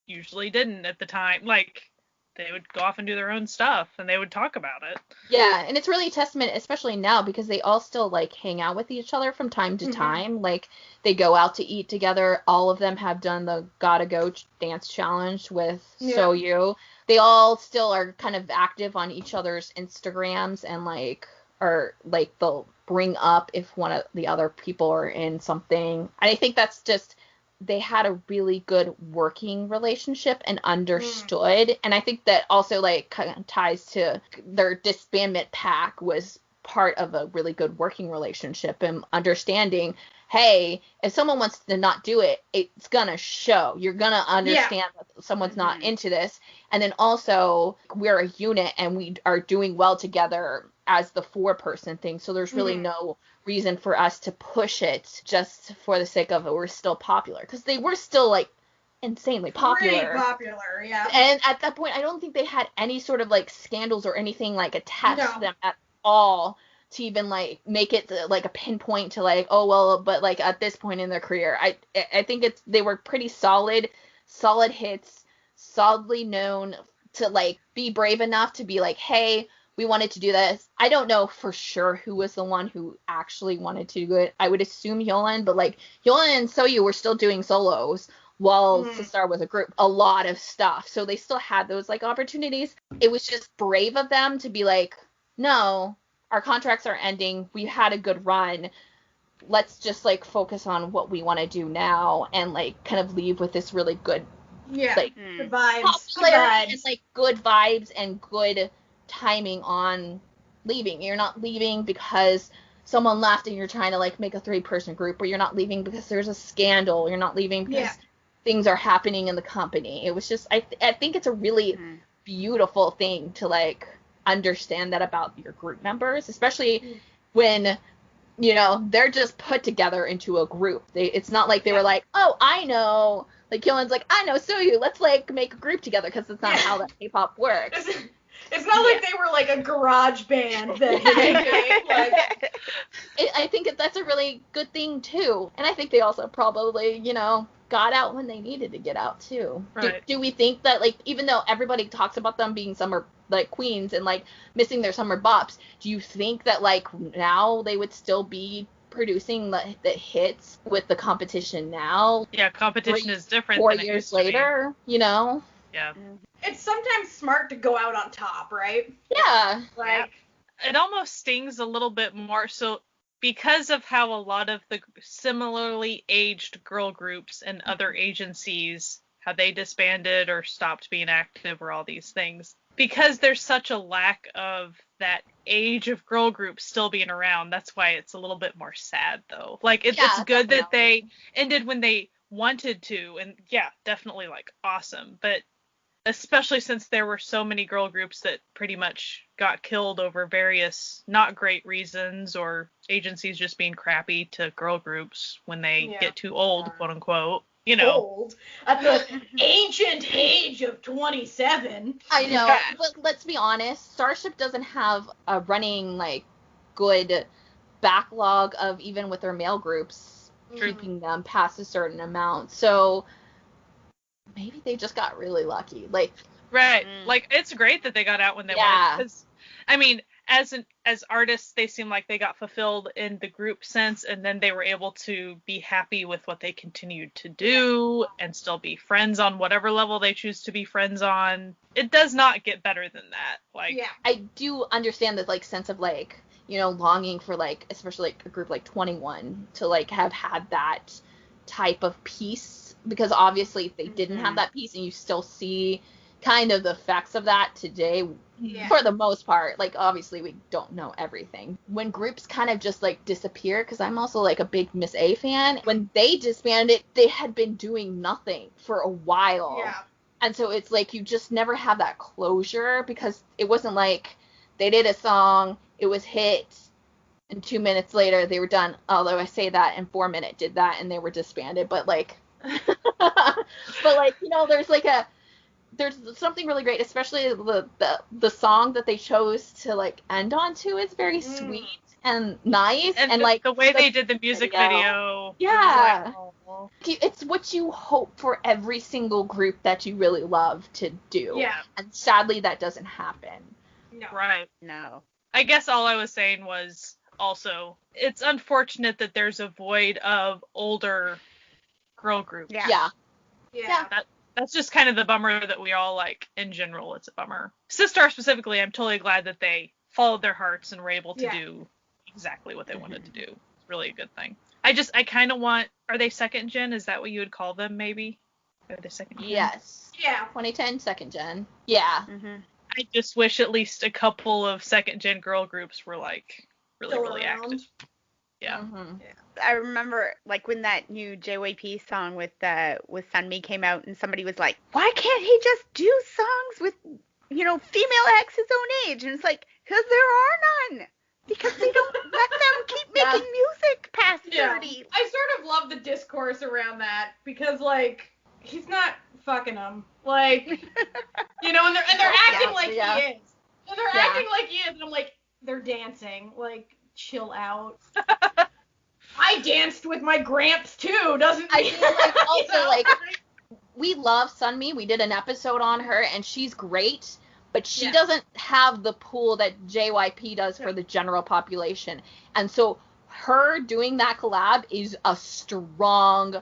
usually didn't at the time. Like, they would go off and do their own stuff, and they would talk about it.
Yeah, and it's really a testament, especially now, because they all still, like, hang out with each other from time to time. Like, they go out to eat together. All of them have done the Gotta Go dance challenge with Soyu. They all still are kind of active on each other's Instagrams, and, like, or, like, they'll bring up if one of the other people are in something. I think that's just, they had a really good working relationship and understood. And I think that also like kind of ties to their disbandment pack was part of a really good working relationship and understanding, hey, if someone wants to not do it, it's gonna show. You're gonna understand that someone's not into this. And then also we're a unit and we are doing well together as the 4-person thing. So there's really no reason for us to push it just for the sake of it. We're still popular, because they were still like insanely popular.
Pretty popular, yeah.
And at that point, I don't think they had any sort of like scandals or anything like attached to them at all to even like make it like a pinpoint to like, oh well, but like at this point in their career, I think they were pretty solid hits, solidly known to like be brave enough to be like, hey, we wanted to do this. I don't know for sure who was the one who actually wanted to do it. I would assume Hyolan, but like Hyolan and Soyu were still doing solos while Sistar was a group, a lot of stuff. So they still had those like opportunities. It was just brave of them to be like, no, our contracts are ending. We had a good run. Let's just like focus on what we want to do now and like kind of leave with this really good, like
good vibes,
popularity and like good vibes and good timing on leaving. You're not leaving because someone left and you're trying to like make a 3-person group, or you're not leaving because there's a scandal. You're not leaving because things are happening in the company. It was just I think it's a really beautiful thing to like understand that about your group members, especially when they're just put together into a group. It's not like they were like, oh, I know, like Kyolan's like, I know Soyu, let's like make a group together, because it's not how that K-pop works.
It's not like they were like a garage band that
I think that's a really good thing too. And I think they also probably, got out when they needed to get out too.
Right.
Do we think that, like, even though everybody talks about them being summer like queens and like missing their summer bops, do you think that like now they would still be producing the hits with the competition now?
Yeah, competition is different
4
than
years later,
Yeah.
It's sometimes smart to go out on top, right?
Yeah.
Like,
it almost stings a little bit more so because of how a lot of the similarly aged girl groups and other agencies, how they disbanded or stopped being active or all these things. Because there's such a lack of that age of girl group still being around, that's why it's a little bit more sad, though. Like, it's good that they ended when they wanted to, and definitely, like, awesome. But especially since there were so many girl groups that pretty much got killed over various not great reasons, or agencies just being crappy to girl groups when they get too old, quote unquote.
Old at the ancient age of 27.
I know, but let's be honest, Starship doesn't have a running like good backlog of, even with their male groups, keeping them past a certain amount. So maybe they just got really lucky. Like,
right. Like, it's great that they got out when they wanted, because I mean, as artists, they seem like they got fulfilled in the group sense, and then they were able to be happy with what they continued to do and still be friends on whatever level they choose to be friends on. It does not get better than that. Like,
I do understand that like sense of like, longing for like, especially like a group like 21 to like have had that type of peace, because obviously if they didn't have that peace, and you still see kind of the effects of that today, for the most part. Like, obviously we don't know everything. When groups kind of just like disappear, because I'm also like a big Miss A fan, when they disbanded, they had been doing nothing for a while. And so it's like you just never have that closure, because it wasn't like they did a song, it was hit, and 2 minutes later they were done. Although I say that, in 4 minutes did that and they were disbanded, but like but like, there's something really great, especially the song that they chose to like end on to is very sweet and nice, and like
the way they did the music video.
It's what you hope for every single group that you really love to do. And sadly that doesn't happen.
No.
I guess all I was saying was also, it's unfortunate that there's a void of older girl groups. That's just kind of the bummer that we all like in general. It's a bummer. Sistar specifically, I'm totally glad that they followed their hearts and were able to do exactly what they wanted to do. It's really a good thing. I kind of want, are they second gen? Is that what you would call them, maybe? Are they second gen?
Yes. 2010 second gen. Yeah.
I just wish at least a couple of second gen girl groups were like really active.
I remember like when that new JYP song with Sunmi came out, and somebody was like, why can't he just do songs with female acts his own age? And it's like, because there are none, because they don't let them keep making music past 30.
I sort of love the discourse around that, because like he's not fucking them, like and they're acting like he is, and they're acting like he is, and I'm like, they're dancing, like, chill out. I danced with my Gramps too, doesn't
I feel like also like we love Sunmi. We did an episode on her and she's great, but she doesn't have the pool that JYP does for the general population. And so her doing that collab is a strong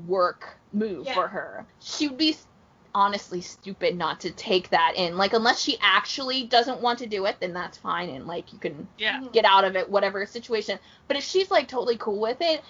work move for her. She would be honestly stupid not to take that in. Like, unless she actually doesn't want to do it, then that's fine, and like you can get out of it, whatever situation. But if she's like totally cool with it,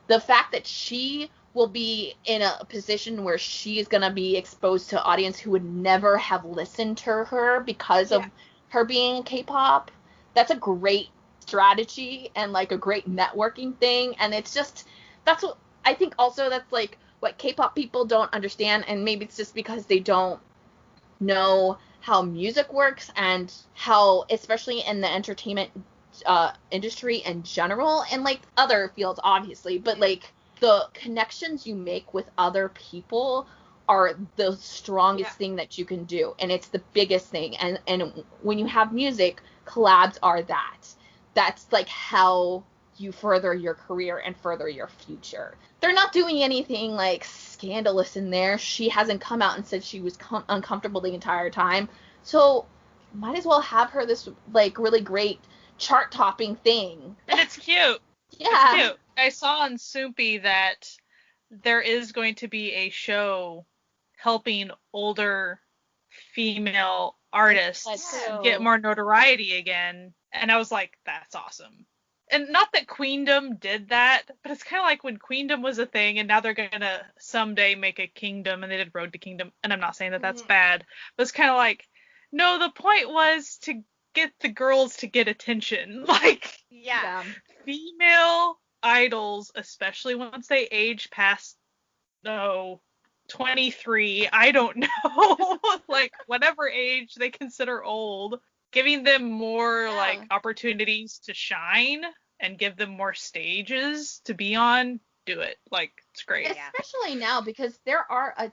the fact that she will be in a position where she is going to be exposed to audience who would never have listened to her because of her being in K-pop, that's a great strategy and like a great networking thing. And it's just, that's what I think also that's like what K-pop people don't understand, and maybe it's just because they don't know how music works and how, especially in the entertainment industry in general, and like other fields obviously, but like the connections you make with other people are the strongest thing that you can do, and it's the biggest thing. And when you have music, collabs are that's like how you further your career and further your future. They're not doing anything like scandalous in there. She hasn't come out and said she was uncomfortable the entire time, so might as well have her this like really great chart topping thing.
And it's cute.
Yeah.
It's cute. I saw on Soompi that there is going to be a show helping older female artists get more notoriety again. And I was like, that's awesome. And not that Queendom did that, but it's kind of like when Queendom was a thing, and now they're going to someday make a Kingdom, and they did Road to Kingdom. And I'm not saying that that's bad, but it's kind of like, no, the point was to get the girls to get attention. Like, female idols, especially once they age past 23, I don't know, like whatever age they consider old, giving them more like opportunities to shine and give them more stages to be on, do it. Like, it's great.
Especially now, because there are a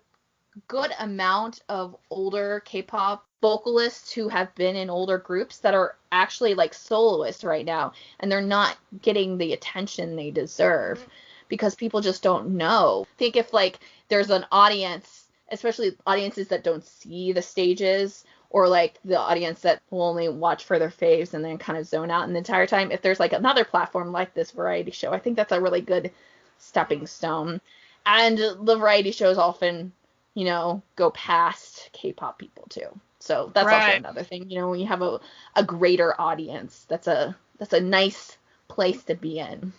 good amount of older K-pop vocalists who have been in older groups that are actually like soloists right now, and they're not getting the attention they deserve because people just don't know. I think if like there's an audience, especially audiences that don't see the stages, or like the audience that will only watch for their faves and then kind of zone out in the entire time, if there's like another platform like this variety show, I think that's a really good stepping stone. And the variety shows often, you know, go past K-pop people too. So that's also another thing, you know, when you have a greater audience, that's a nice place to be in.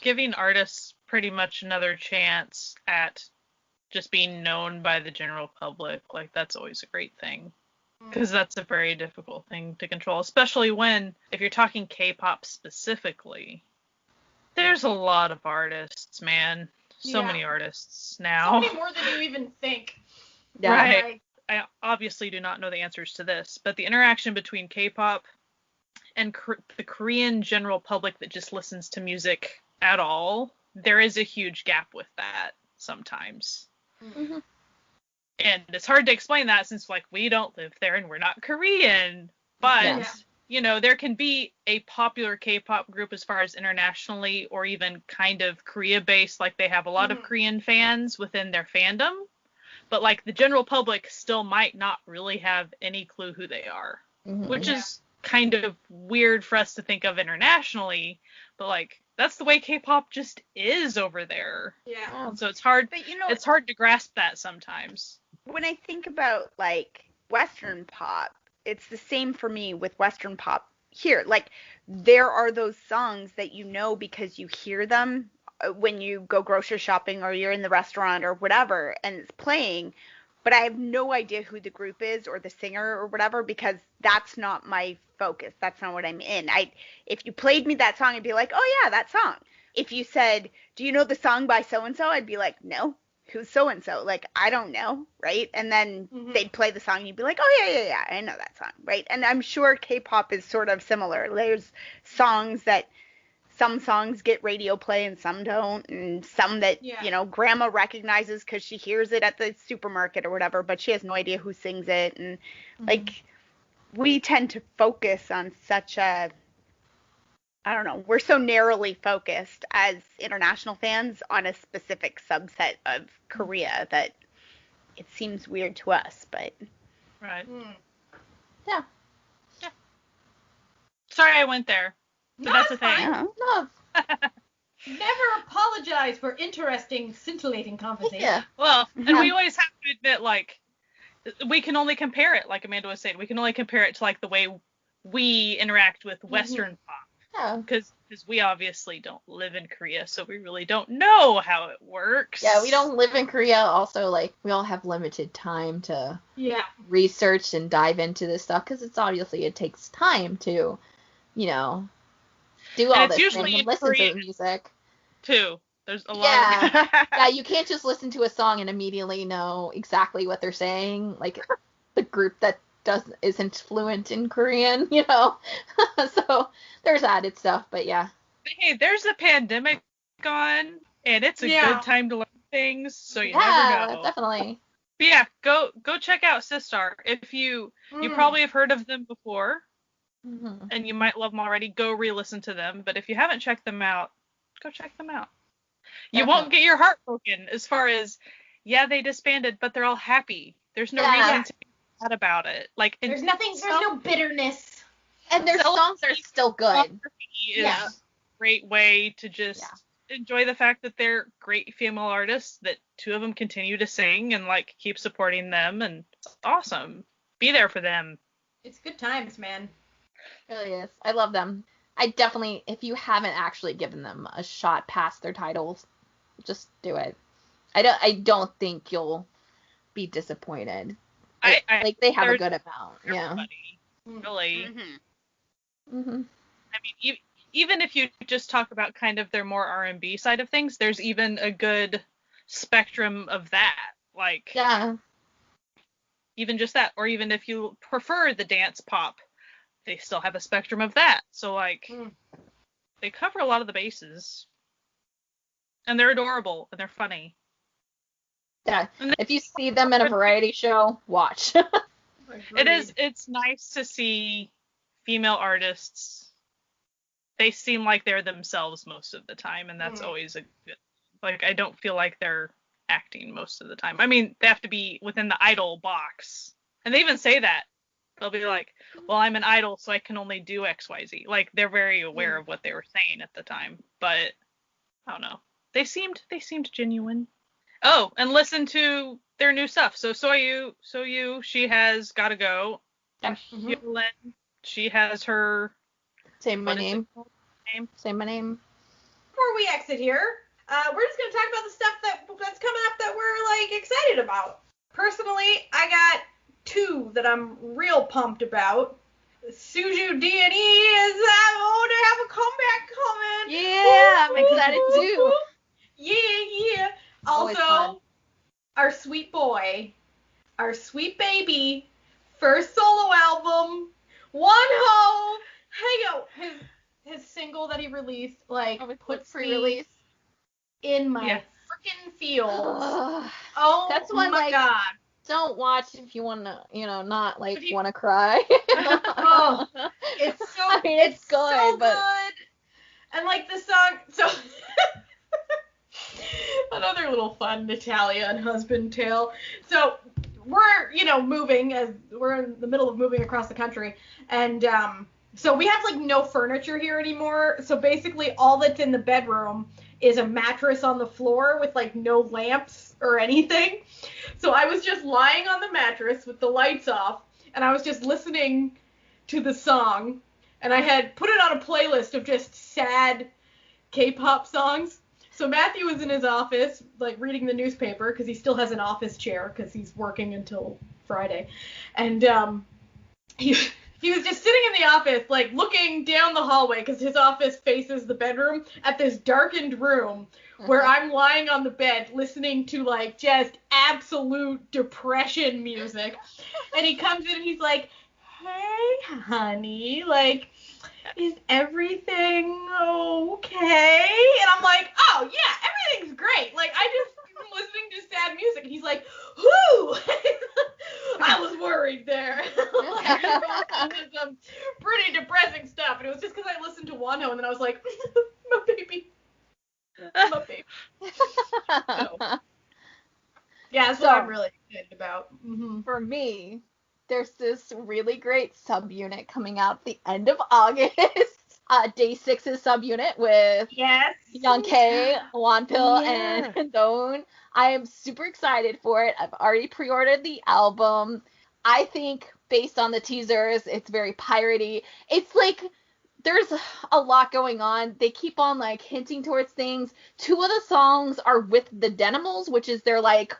Giving artists pretty much another chance at just being known by the general public, like, that's always a great thing. Because that's a very difficult thing to control, especially when, if you're talking K-pop specifically, there's a lot of artists, man. So many artists now.
So many more than you even think.
Yeah.
Right. I obviously do not know the answers to this, but the interaction between K-pop and the Korean general public that just listens to music at all, there is a huge gap with that sometimes.
Mm-hmm.
And it's hard to explain that since, like, we don't live there and we're not Korean. But, you know, there can be a popular K-pop group as far as internationally or even kind of Korea-based, like they have a lot of Korean fans within their fandom. But, like, the general public still might not really have any clue who they are, which is kind of weird for us to think of internationally. But, like, that's the way K-pop just is over there.
Yeah.
So it's hard.
But, you know,
it's hard to grasp that sometimes.
When I think about, like, Western pop, it's the same for me with Western pop here. Like, there are those songs that you know because you hear them when you go grocery shopping or you're in the restaurant or whatever, and it's playing, but I have no idea who the group is or the singer or whatever, because that's not my focus. That's not what I'm in. If you played me that song, I'd be like, oh yeah, that song. If you said, do you know the song by so-and-so? I'd be like, no. Who's so-and-so? Like, I don't know, right? And then they'd play the song, and you'd be like, oh, yeah, I know that song, right? And I'm sure K-pop is sort of similar. There's songs that, some songs get radio play and some don't, and some that, you know, grandma recognizes because she hears it at the supermarket or whatever, but she has no idea who sings it. And, like, we tend to focus on such a, I don't know, we're so narrowly focused as international fans on a specific subset of Korea that it seems weird to us, but.
Right.
Yeah.
Sorry I went there. But
No,
that's the
it's
thing.
fine.
No.
Never apologize for interesting, scintillating conversation.
Yeah.
Well, and we always have to admit, like, we can only compare it, like Amanda was saying, we can only compare it to, like, the way we interact with Western pop.
Yeah.
Because we obviously don't live in Korea, so we really don't know how it works.
Yeah, we don't live in Korea. Also, like, we all have limited time to research and dive into this stuff because it's obviously it takes time to, you know, do all this thing and listen to the music.
Too. There's a lot of
Yeah, you can't just listen to a song and immediately know exactly what they're saying. Like the group that isn't fluent in Korean, you know. So there's added stuff, but yeah.
Hey, there's a pandemic on, and it's a good time to learn things, so you never know.
Yeah, definitely.
But yeah, go check out Sistar. If you probably have heard of them before, and you might love them already, go re-listen to them. But if you haven't checked them out, go check them out. You won't get your heart broken as far as, they disbanded, but they're all happy. There's no reason to be sad about it. Like,
there's no bitterness.
And their songs are still good.
Is a great way to just enjoy the fact that they're great female artists, that two of them continue to sing and, like, keep supporting them, and it's awesome. Be there for them.
It's good times, man.
It really is. I love them. I definitely, if you haven't actually given them a shot past their titles, just do it. I don't think you'll be disappointed. Like they have a good amount.
Everybody, really.
Mm-hmm.
I mean, even if you just talk about kind of their more R&B side of things, there's even a good spectrum of that. Like, even just that, or even if you prefer the dance pop, they still have a spectrum of that. So, like, they cover a lot of the bases. And they're adorable, and they're funny.
Yeah, if you see them in a variety show, watch.
It's nice to see female artists. They seem like they're themselves most of the time, and that's always a good, like, I don't feel like they're acting most of the time. I mean, they have to be within the idol box. And they even say that. They'll be like, well, I'm an idol, so I can only do XYZ. Like, they're very aware of what they were saying at the time. But, I don't know. They seemed genuine. Oh, and listen to their new stuff. So Soyu, she has Gotta Go. And Hyolyn, she has her...
Say my name. Say my name.
Before we exit here, we're just going to talk about the stuff that's coming up that we're, like, excited about. Personally, I got 2 that I'm real pumped about. Suju D&E is going to have a comeback coming.
Yeah, I'm excited too.
Yeah. Also, our sweet boy, our sweet baby, first solo album, Wonho. His single that he released, like, puts me in my freaking feels.
That's one,
my God.
Don't watch if you want to, not, like, want to cry.
It's so it's good, so good. And, like, the song, so another little fun Natalia and husband tale. So we're, moving, as we're in the middle of moving across the country, and so we have, like, no furniture here anymore. So basically all that's in the bedroom is a mattress on the floor with, like, no lamps or anything. So I was just lying on the mattress with the lights off, and I was just listening to the song, and I had put it on a playlist of just sad K-pop songs. So Matthew was in his office, like, reading the newspaper, because he still has an office chair, because he's working until Friday. And he was just sitting in the office, like, looking down the hallway, because his office faces the bedroom, at this darkened room, where I'm lying on the bed listening to, like, just absolute depression music. And he comes in and he's like, hey, honey, like, is everything okay? And I'm like, oh, yeah, everything's great. Like, I just am listening to sad music. And he's like, whoo! I was worried there. Like, some pretty depressing stuff. And it was just because I listened to Wonho, and then I was like, my baby. My baby. So, yeah, that's what I'm really excited about.
For me, there's this really great subunit coming out at the end of August. Day 6's subunit with
Yes.
Young K, Wanpil,
Yeah.
and Doan. I am super excited for it. I've already pre-ordered the album. I think based on the teasers, it's very piratey. It's like there's a lot going on. They keep on like hinting towards things. 2 of the songs are with the Denimals, which is their like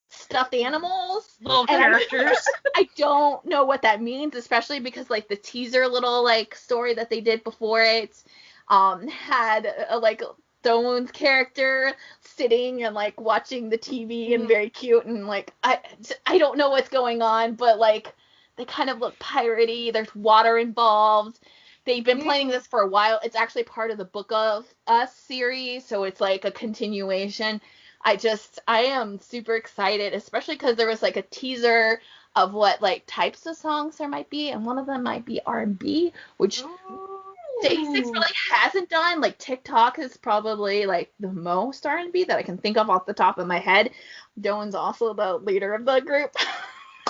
stuffed animals.
Little
And
characters.
I don't know what that means, especially because like the teaser little like story that they did before it had like Doan's character sitting and like watching the TV and very cute, and like I don't know what's going on, but like they kind of look piratey. There's water involved. They've been planning this for a while. It's actually part of the Book of Us series, so it's like a continuation. I am super excited, especially because there was like a teaser of what like types of songs there might be, and one of them might be R&B, which Day 6 really hasn't done. Like TikTok is probably like the most R&B that I can think of off the top of my head. Doan's also the leader of the group.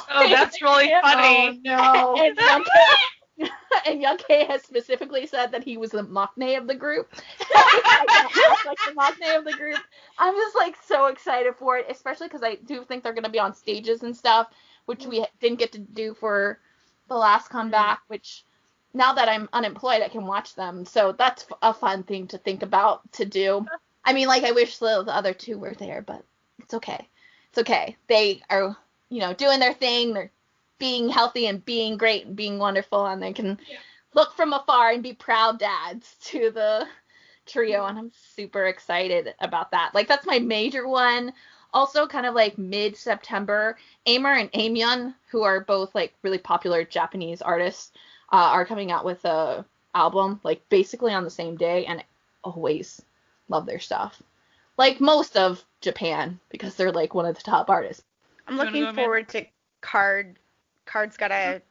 Oh, that's really funny.
Oh, no.
And Young K has specifically said that he was the Machne of the group. Like the Machne of the group. I'm just like so excited for it, especially because I do think they're going to be on stages and stuff, which we didn't get to do for the last comeback, which now that I'm unemployed, I can watch them. So that's a fun thing to think about to do. I mean, like I wish the other 2 were there, but it's okay. It's okay. They are, doing their thing. They're being healthy and being great and being wonderful, and they can look from afar and be proud dads to the trio, and I'm super excited about that. Like that's my major one. Also kind of like mid-September, Aimer and Aimyon, who are both like really popular Japanese artists, are coming out with a album like basically on the same day, and I always love their stuff. Like most of Japan, because they're like one of the top artists.
I'm looking forward to Card's got a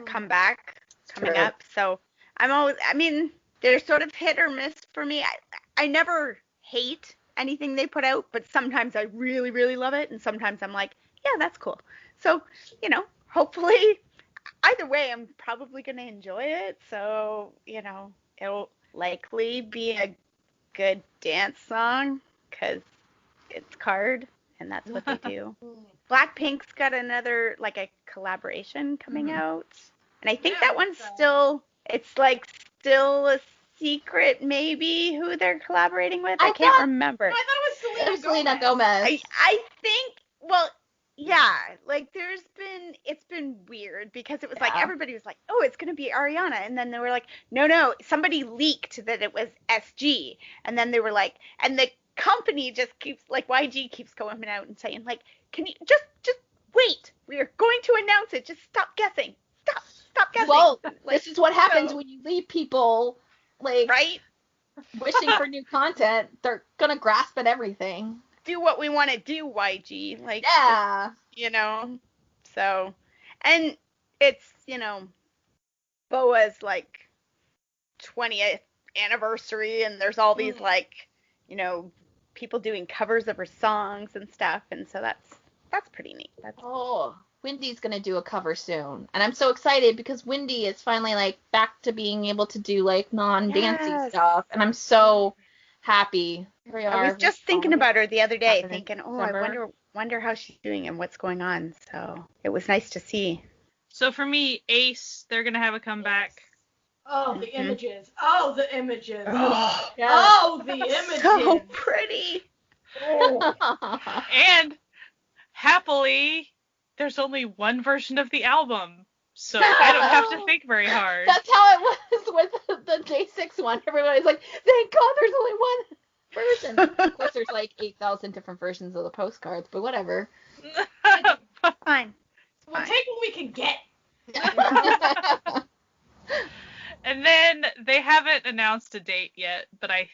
comeback coming up, so they're sort of hit or miss for me. I never hate anything they put out, but sometimes I really, really love it, and sometimes I'm like, yeah, that's cool. So, hopefully, either way, I'm probably going to enjoy it, so, it'll likely be a good dance song, because it's Card, and that's what they do. Blackpink's got another, like, a collaboration coming out. And I think that one's still a secret, maybe, who they're collaborating with. I can't remember.
I thought it was
Selena Gomez.
I think, well, yeah, like, it's been weird, because it was like, everybody was like, oh, it's going to be Ariana. And then they were like, no, somebody leaked that it was SG. And then they were like, and the company just keeps, like, YG keeps going out and saying, like, can you just wait? We are going to announce it. Just stop guessing. Stop guessing.
Well, this is what happens when you leave people, like,
right?
wishing for new content. They're going to grasp at everything.
Do what we want to do, YG. Like,
yeah.
So, and it's, BoA's, like, 20th anniversary, and there's all these, like, people doing covers of her songs and stuff, and so that's pretty neat.
Wendy's gonna do a cover soon, and I'm so excited because Wendy is finally like back to being able to do like non-dancey stuff, and I'm so happy.
I was just thinking about her the other day, thinking, I wonder how she's doing and what's going on. So it was nice to see.
So for me, Ace, they're gonna have a comeback.
Oh, the images. Oh, the images.
Oh,
yes. Oh, the images.
So pretty.
Oh.
And happily, there's only one version of the album, so I don't have to think very hard.
That's how it was with the Day 6 one. Everybody's like, thank God there's only one version. Of course, there's like 8,000 different versions of the postcards, but whatever.
Fine.
We'll take what we can get.
And then they haven't announced a date yet, but I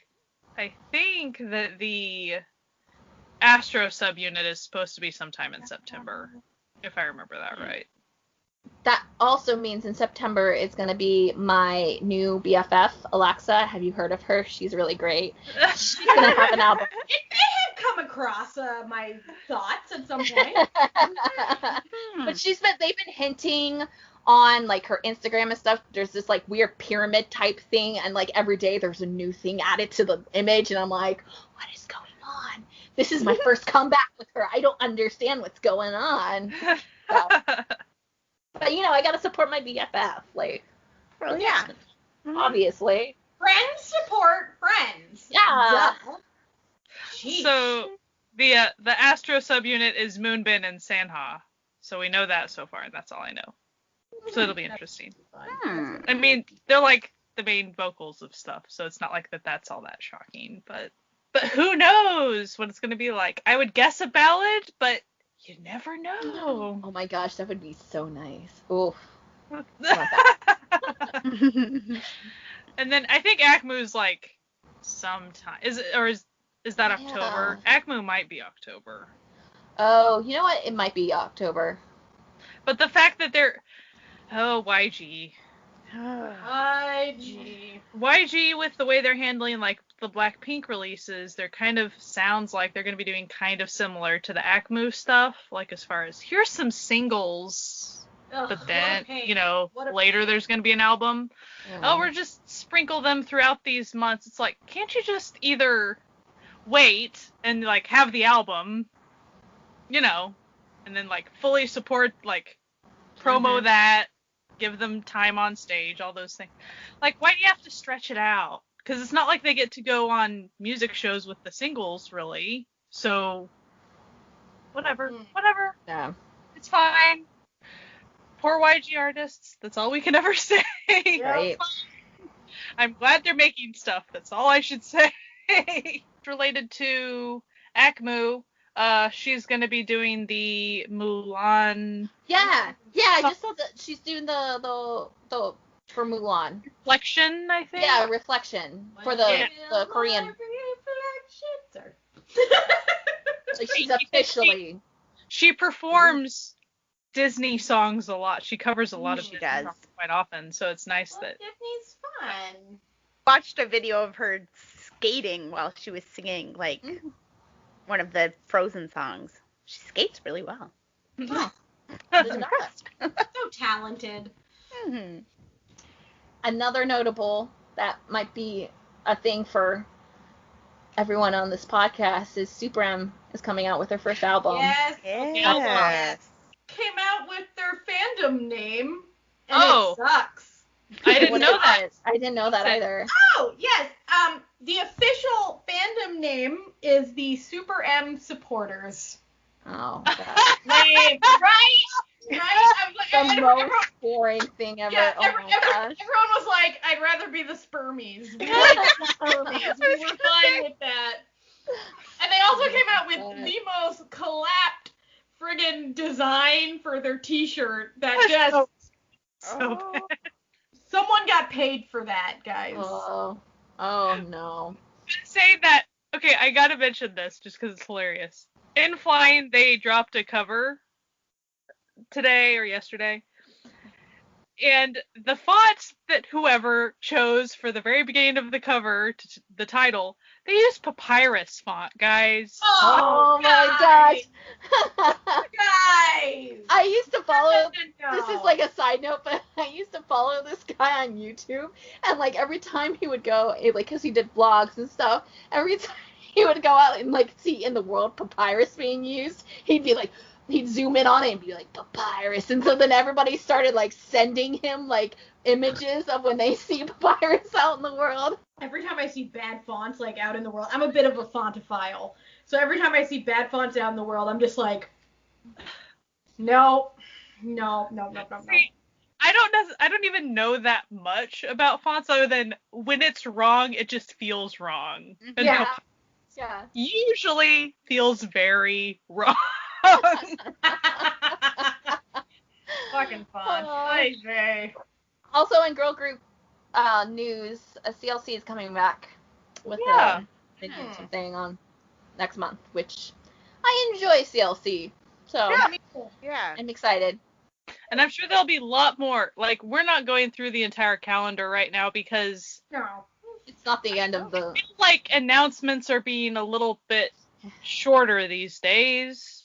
think that the Astro subunit is supposed to be sometime in September, if I remember that right.
That also means in September it's going to be my new BFF, Alexa. Have you heard of her? She's really great. She's going to have an album.
It may have come across my thoughts at some point.
But they've been hinting on like her Instagram and stuff. There's this like weird pyramid type thing, and like every day there's a new thing added to the image, and I'm like, what is going on? This is my first comeback with her. I don't understand what's going on. So. But I gotta support my BFF, like.
Well, yeah.
Obviously.
Friends support friends.
Yeah.
Duh. Jeez.
So the Astro subunit is Moonbin and Sanha. So we know that so far. That's all I know. So it'll be interesting. I mean, they're like the main vocals of stuff, so it's not like that's all that shocking. But who knows what it's gonna be like? I would guess a ballad, but you never know.
Oh my gosh, that would be so nice. Oof.
And then I think Acmu's like sometime. Is that October? Acmu might be October.
Oh, you know what? It might be October.
But the fact that they're YG with the way they're handling like the Blackpink releases, they're kind of sounds like they're going to be doing kind of similar to the Acmu stuff, like as far as here's some singles, but then later there's going to be an album. Oh, we're just sprinkle them throughout these months. It's like, can't you just either wait and like have the album, and then like fully support, like promo that, give them time on stage, all those things. Like, why do you have to stretch it out? Because it's not like they get to go on music shows with the singles, really. So, whatever.
Yeah.
It's fine. Poor YG artists. That's all we can ever say.
Right.
I'm glad they're making stuff. That's all I should say. Related to Acmu, she's going to be doing the Mulan.
Yeah, I just saw that she's doing the for Mulan.
Reflection, I think.
Yeah, Reflection for the Korean. Like she's officially.
She performs Disney songs a lot. She covers a lot of Disney songs quite often, so it's nice that.
Disney's fun.
Watched a video of her skating while she was singing like one of the Frozen songs. She skates really well.
Oh. So
talented.
Mm-hmm.
Another notable that might be a thing for everyone on this podcast is Super M is coming out with her first album.
Yes. Came out with their fandom name, and it sucks.
I didn't know that.
I didn't know that either.
Oh, yes. The official fandom name is the Super M Supporters.
Oh, God.
Right?
The most boring thing ever.
Yeah,
my gosh.
Everyone was like, I'd rather be the Spermies. We like the Spermies. We were fine with that. And they also came out with the most collapsed friggin' design for their t-shirt that just...
So bad.
Someone got paid for that, guys.
Oh no.
Say that. Okay, I gotta mention this just because it's hilarious. In Flying, they dropped a cover today or yesterday, and the font that whoever chose for the very beginning of the cover, the title, they used papyrus font, guys.
Oh my gosh.
Guys!
I used to follow,
No.
this is like a side note, but I used to follow this guy on YouTube, and like every time he would go, because he did vlogs and stuff, every time he would go out and like see in the world papyrus being used, he'd be like, he'd zoom in on it and be like, papyrus, and so then everybody started like sending him like images of when they see papyrus out in the world.
Every time I see bad fonts like out in the world, I'm a bit of a fontophile. So every time I see bad fonts out in the world, I'm just like, no.
See, I don't even know that much about fonts other than when it's wrong, it just feels wrong. And
Yeah.
usually feels very wrong.
Fucking font. Oy vey.
Also in girl group news, CLC is coming back with the thing on next month, which I enjoy CLC. So
Yeah.
I'm excited.
And I'm sure there'll be a lot more. Like, we're not going through the entire calendar right now because
No.
It's not the end of the...
I feel like announcements are being a little bit shorter these days.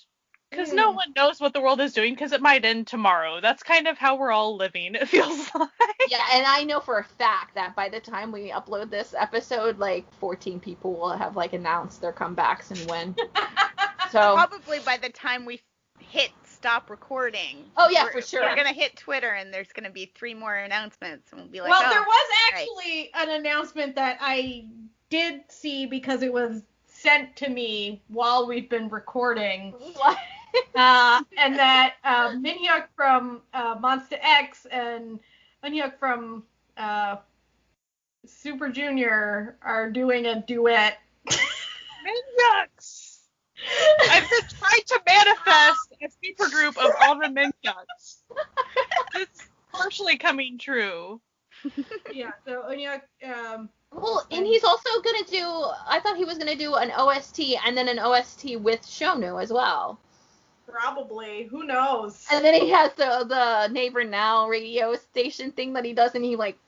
Because no one knows what the world is doing, because it might end tomorrow. That's kind of how we're all living, it feels like.
Yeah, and I know for a fact that by the time we upload this episode, like 14 people will have like announced their comebacks and when. So
Probably by the time we hit stop recording.
Oh yeah, for sure.
We're gonna hit Twitter and there's gonna be 3 more announcements and we'll be like,
well,
oh,
there was actually an announcement that I did see because it was sent to me while we've been recording.
What?
And that Minhyuk from Monsta X and Minhyuk from Super Junior are doing a duet.
Minhyuks! I've been trying to manifest a supergroup of all the Minhyuks. It's partially coming true.
Yeah, so Minhyuk.
Well, and he's also gonna do. I thought he was gonna do an OST and then an OST with Shonu as well.
Probably. Who knows?
And then he has the Neighbor Now radio station thing that he does, and he like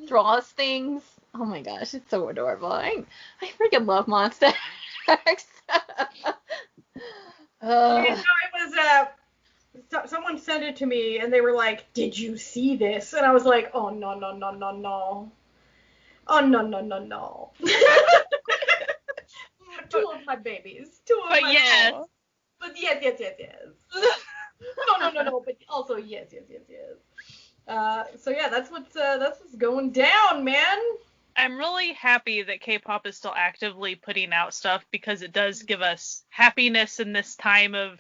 draws things. Oh my gosh, it's so adorable. I freaking love Monster X.
It was someone sent it to me and they were like, "Did you see this?" And I was like, "Oh no no no no no, oh no no no no." Two of my babies.
But yes.
But yes. No. But also yes. So yeah, that's what's going down, man.
I'm really happy that K-pop is still actively putting out stuff because it does give us happiness in this time of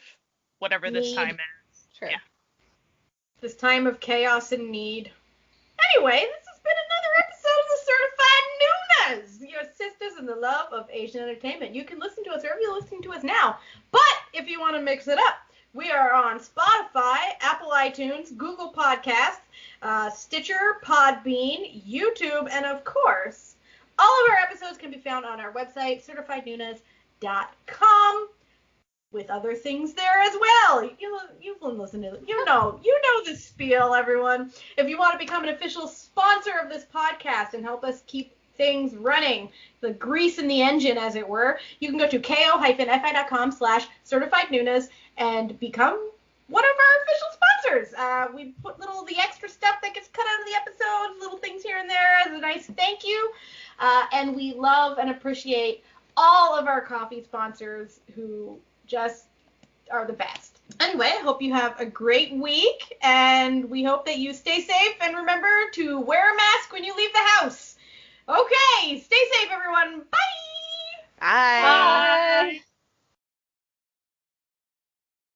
whatever this time is.
True.
Yeah.
This time of chaos and need. Anyway, this has been another episode of the Certified Noonas, your sisters in the love of Asian entertainment. You can listen to us wherever you're listening to us now. But if you want to mix it up, we are on Spotify, Apple iTunes, Google Podcasts, Stitcher, Podbean, YouTube, and of course, all of our episodes can be found on our website, certifiednoonas.com, with other things there as well. You've listened to it. You know the spiel, everyone. If you want to become an official sponsor of this podcast and help us keep things running, the grease in the engine, as it were, you can go to ko-fi.com/certifiednoonas and become one of our official sponsors. We put the extra stuff that gets cut out of the episodes, little things here and there as a nice thank you. And we love and appreciate all of our coffee sponsors who just are the best. Anyway, I hope you have a great week, and we hope that you stay safe, and remember to wear a mask when you leave the house. Okay, stay safe, everyone. Bye!
Bye.
Bye.